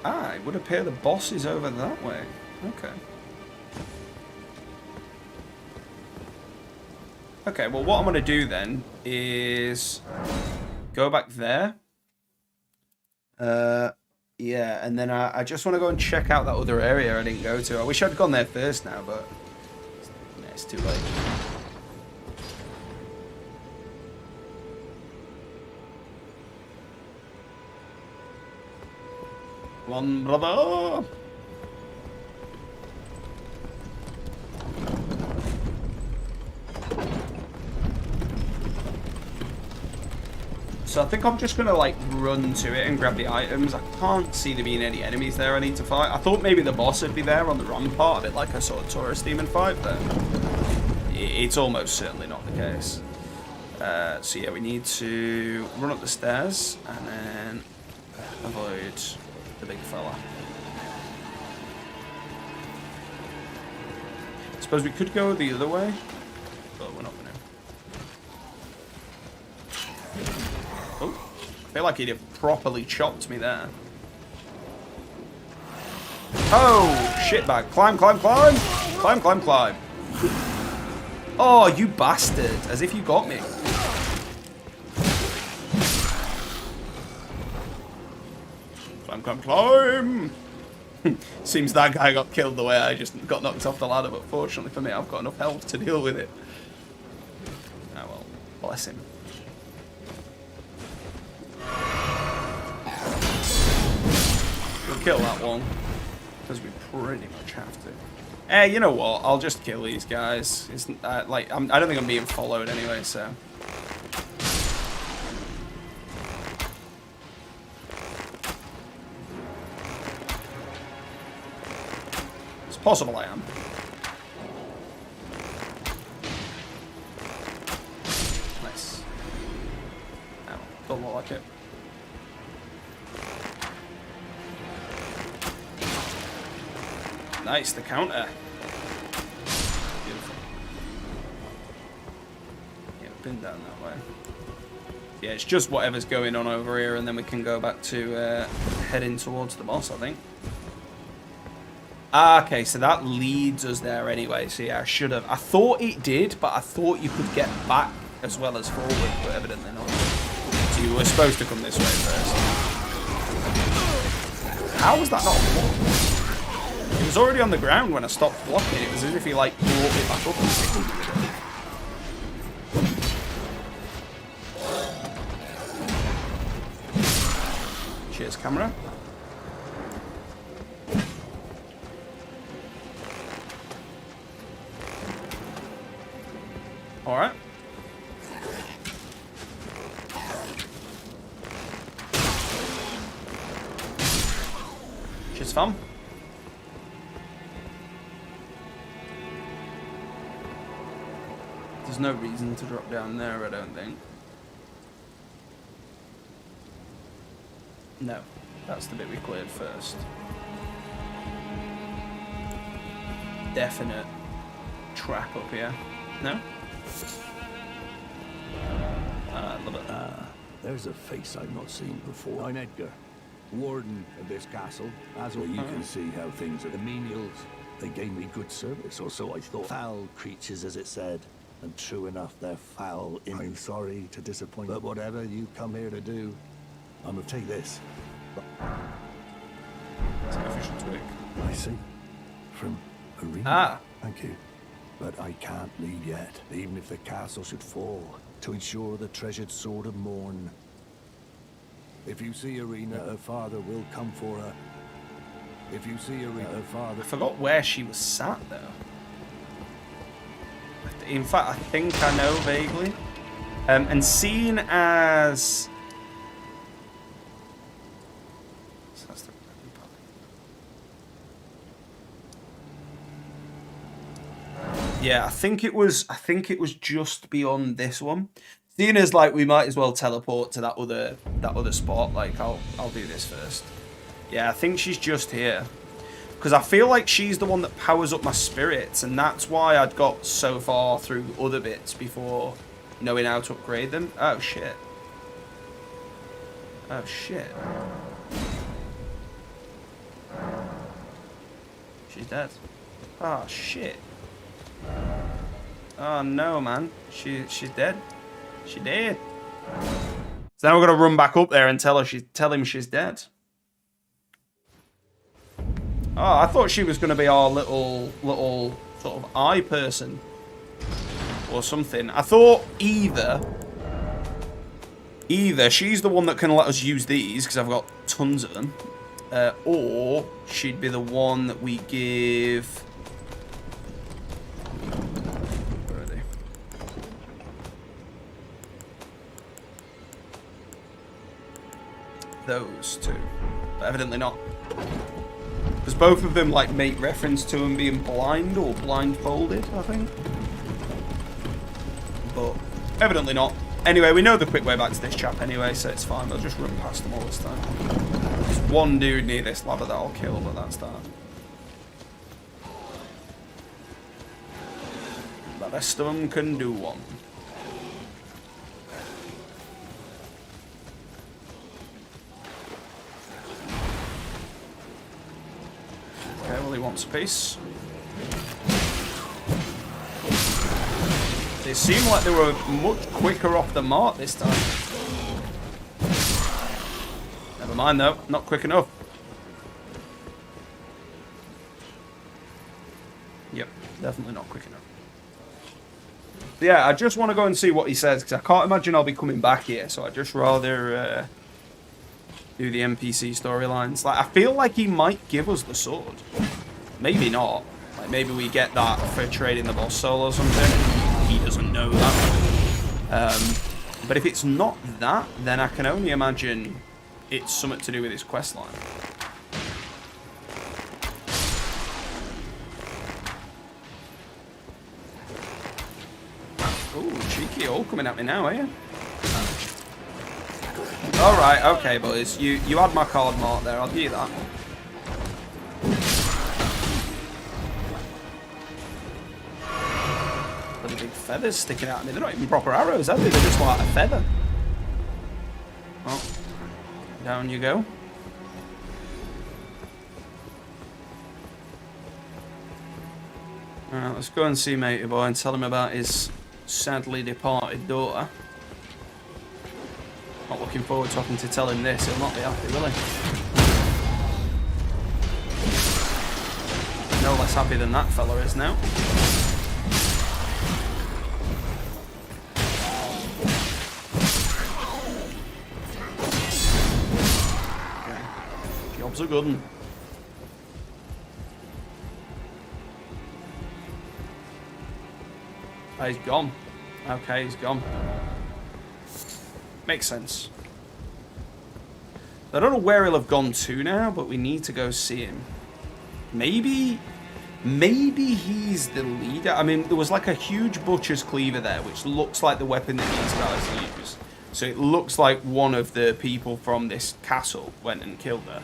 Ah, it would appear the boss is over that way. Okay. Okay, well, what I'm going to do then is go back there. Yeah, and then I just want to go and check out that other area I didn't go to. I wish I'd gone there first now, but it's too late. Come on, brother! So I think I'm just going to, like, run to it and grab the items. I can't see there being any enemies there I need to fight. I thought maybe the boss would be there on the rampart, a bit like a sort of tourist demon fight, but it's almost certainly not the case. So yeah, we need to run up the stairs and then avoid the big fella. I suppose we could go the other way, but we're not going to. Oh, I feel like he'd have properly chopped me there. Oh, shitbag. Climb, climb, climb. Climb, climb, climb. Oh, you bastard. As if you got me. Climb, climb, climb. Seems that guy got killed the way I just got knocked off the ladder, but fortunately for me, I've got enough health to deal with it. Oh well, bless him. We'll kill that one, because we pretty much have to. Eh, you know what? I'll just kill these guys. It's, like, I don't think I'm being followed anyway, so. possible I am. Nice. No, don't look like it. Nice, the counter. Beautiful. Yeah, been down that way. Yeah, it's just whatever's going on over here, and then we can go back to heading towards the boss, I think. Ah, okay, so that leads us there anyway. So yeah, I should have. I thought it did, but I thought you could get back as well as forward, but evidently not. So you were supposed to come this way first. How was that not blocked? It was already on the ground when I stopped blocking. It was as if he like brought it back up and tickled me with it. Cheers, camera. All right. Cheers, fam. There's no reason to drop down there, I don't think. No, that's the bit we cleared first. Definite trap up here. No? Love it. There's a face I've not seen before. I'm Edgar, warden of this castle. As well, you can see how things are. The menials, they gave me good service, or so I thought. Foul creatures, as it said. And true enough, they're foul. I'm sorry to disappoint, but whatever you come here to do, I'm gonna take this. It's an official twig. I see. From arena. Ah. Thank you. But I can't leave yet, even if the castle should fall, to ensure the treasured sword of Morn. If you see Arena, her father will come for her. If you see Arena, her father... I forgot where she was sat, though. In fact, I think I know vaguely. And seen as... Yeah, I think it was just beyond this one. Seeing as like we might as well teleport to that other spot, like I'll do this first. Yeah, I think she's just here. Because I feel like she's the one that powers up my spirits, and that's why I'd got so far through other bits before knowing how to upgrade them. Oh shit. Oh shit. She's dead. Oh shit. Oh no, man. She's dead. She dead. So now we're gonna run back up there and tell him she's dead. Oh, I thought she was gonna be our little sort of eye person or something. I thought either she's the one that can let us use these because I've got tons of them, or she'd be the one that we give. Those two, but evidently not, because both of them like make reference to him being blind or blindfolded, I think, but evidently not. Anyway, we know the quick way back to this chap anyway, so it's fine. We'll just run past them all this time. There's one dude near this ladder that I'll kill, but that's that. The rest of them can do one. Okay, well, he wants a piece. They seem like they were much quicker off the mark this time. Never mind though, not quick enough. Yep, definitely not quick enough. But yeah, I just want to go and see what he says, because I can't imagine I'll be coming back here, so I'd just rather do the NPC storylines. Like, I feel like he might give us the sword. Maybe not. Like, maybe we get that for trading the boss soul or something. He doesn't know that. But if it's not that, then I can only imagine it's something to do with his quest line. Ooh, cheeky all coming at me now, are you? Alright, okay, boys. You had my card mark there, I'll give you that. Bloody big feathers sticking out of me. They're not even proper arrows, are they? They're just like a feather. Oh. Down you go. Alright, let's go and see matey boy and tell him about his sadly departed daughter. Not looking forward to having to tell him this. He'll not be happy, will he? No less happy than that fella is now. Okay. Job's a good one. Oh, he's gone. Okay, he's gone. Makes sense. I don't know where he'll have gone to now, but we need to go see him. Maybe he's the leader. I mean, there was like a huge butcher's cleaver there, which looks like the weapon that these guys use. So it looks like one of the people from this castle went and killed her.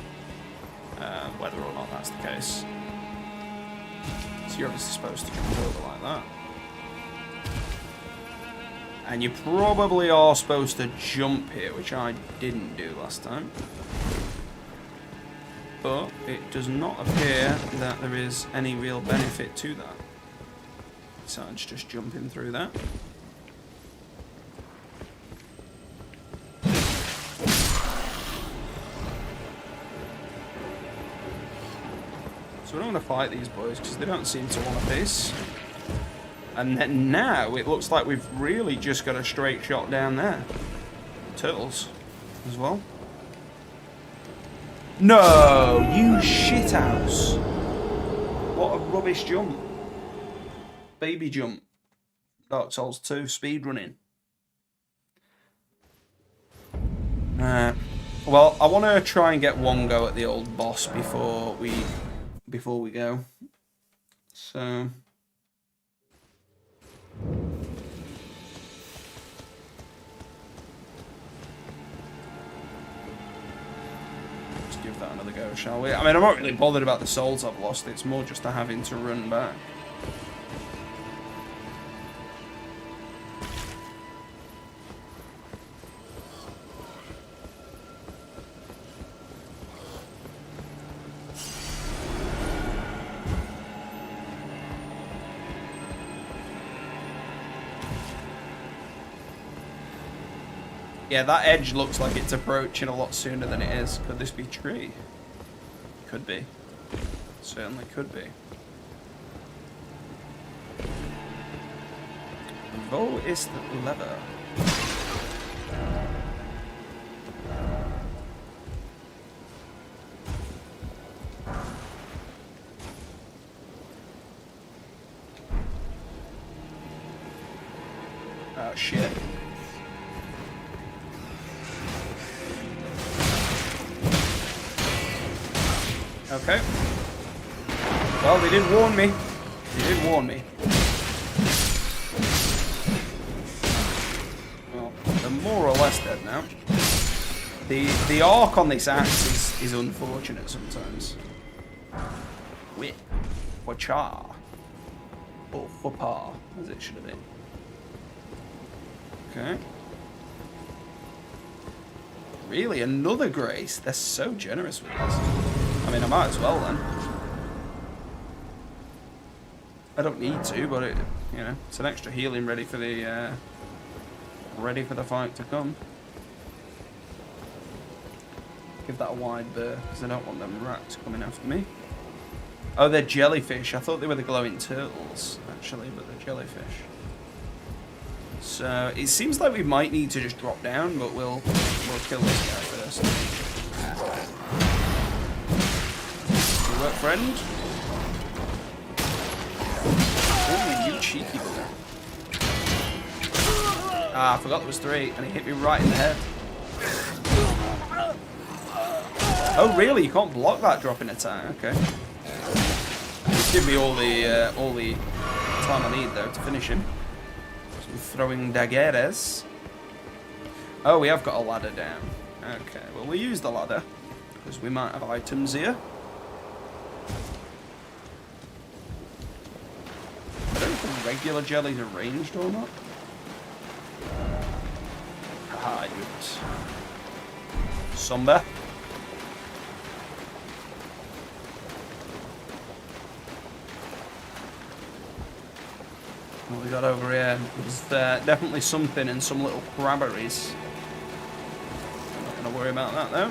Whether or not that's the case. So you're obviously supposed to jump over like that. And you probably are supposed to jump here, which I didn't do last time. But it does not appear that there is any real benefit to that. Besides just jumping through that. So we don't want to fight these boys because they don't seem to want a piece. And then now it looks like we've really just got a straight shot down there. Turtles as well. No, you shithouse. What a rubbish jump. Baby jump. Dark Souls 2 speedrunning. Well, I want to try and get one go at the old boss before we go. So let's give that another go, shall we? I mean, I'm not really bothered about the souls I've lost. It's more just the having to run back. Yeah, that edge looks like it's approaching a lot sooner than it is. Could this be tree? Could be. Certainly could be. Wo ist leather? Oh shit. Okay. Well, they did warn me. They did warn me. Well, they're more or less dead now. The arc on this axe is unfortunate sometimes. Whip. Wacha. Or fapa, as it should have been. Okay. Really? Another grace? They're so generous with this. I mean, I might as well then. I don't need to, but you know, it's an extra healing ready for the fight to come. Give that a wide berth because I don't want them rats coming after me. Oh, they're jellyfish. I thought they were the glowing turtles actually, but they're jellyfish. So it seems like we might need to just drop down, but we'll kill this guy first. Good work, friend. Oh, you cheeky bugger. Ah, I forgot there was 3, and he hit me right in the head. Oh, really? You can't block that dropping attack? Okay. Just give me all the time I need, though, to finish him. Throwing daggers. Oh, we have got a ladder down. Okay, well, we use the ladder because we might have items here. I don't know if the regular jellies are ranged or not. Ah, good. Somber. What we got over here? There's definitely something and some little crabberies. I'm not going to worry about that though.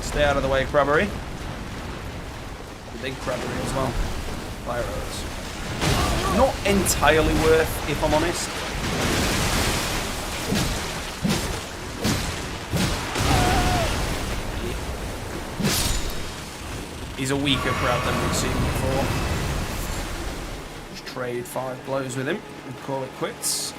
Stay out of the way, crabbery. The big crabbery as well. Fire arrows. Not entirely worth, if I'm honest. He's a weaker crab than we've seen before. Just trade 5 blows with him and call it quits.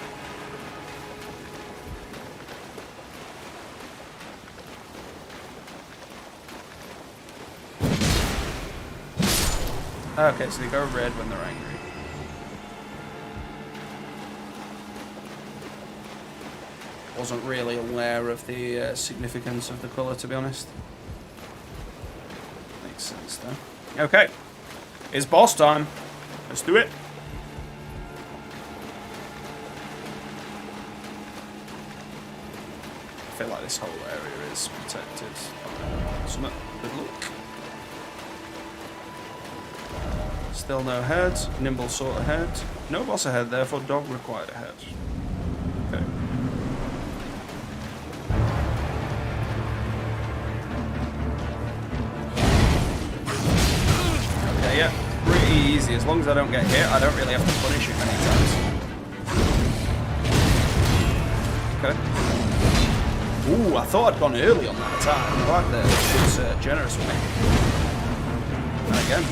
Okay, so they go red when they're angry. Wasn't really aware of the significance of the colour, to be honest. Makes sense, though. Okay, it's boss time. Let's do it. I feel like this whole area is protected. Summit, good luck. Still no head. Nimble sought ahead. No boss ahead, therefore dog required ahead. Okay. Okay, yeah. Pretty easy. As long as I don't get hit, I don't really have to punish it many times. Okay. Ooh, I thought I'd gone early on that attack. I like that. It was generous with me. Not again.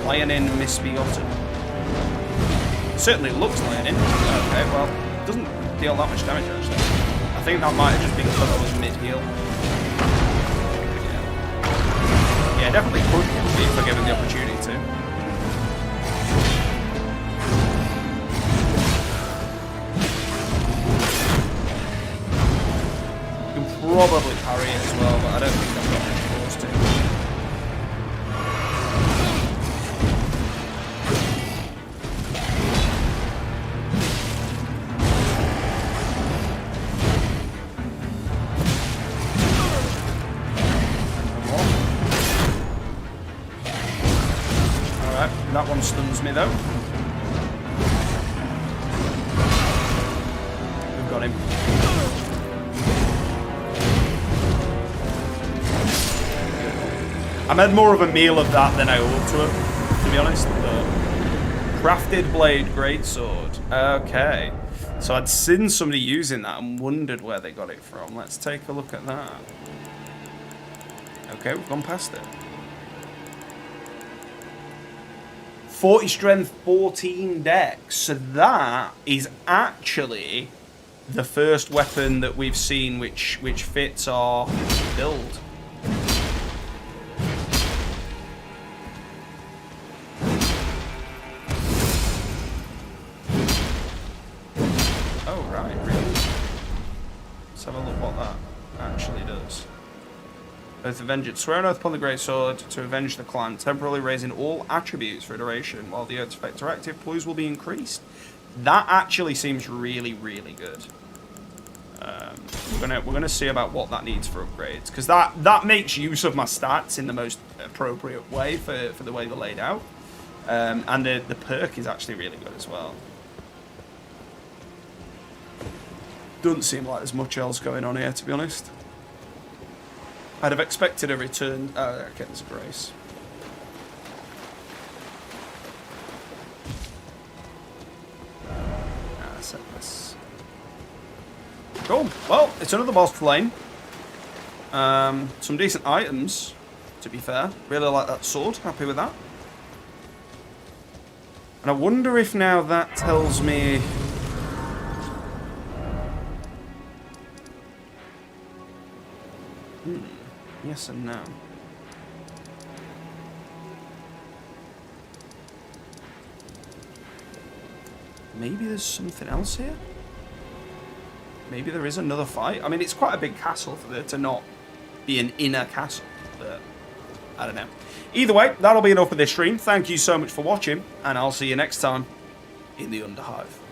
Lionin misbegotten. Certainly looks Lionin. Okay, well, doesn't deal that much damage actually. I think that might have just been because I was mid-heal. Yeah, definitely could be if I given the opportunity to. You can probably parry it as well, but I don't think I've got much force to. That one stuns me though. We've got him. I made more of a meal of that than I ought to be honest. Crafted blade greatsword. Okay. So I'd seen somebody using that and wondered where they got it from. Let's take a look at that. Okay, we've gone past it. 40 strength, 14 dex. So that is actually the first weapon that we've seen which fits our build. Oh, right, really? Let's have a look what that actually does. Both avenge it. Swear an oath upon the greatsword to avenge the clan, temporarily raising all attributes for a duration. While the oath's effects are active, clues will be increased. That actually seems really, really good. We're gonna see about what that needs for upgrades, because that makes use of my stats in the most appropriate way for the way they're laid out. And the perk is actually really good as well. Doesn't seem like there's much else going on here, to be honest. I'd have expected a return. Oh, okay, there's a grace. Set this. Cool. Well, it's another boss flame. Some decent items, to be fair. Really like that sword. Happy with that. And I wonder if now that tells me. Yes and no. maybe there's something else here? Maybe there is another fight? I mean, it's quite a big castle for there to not be an inner castle, but I don't know. Either way, that'll be enough for this stream. Thank you so much for watching, and I'll see you next time in the Underhive.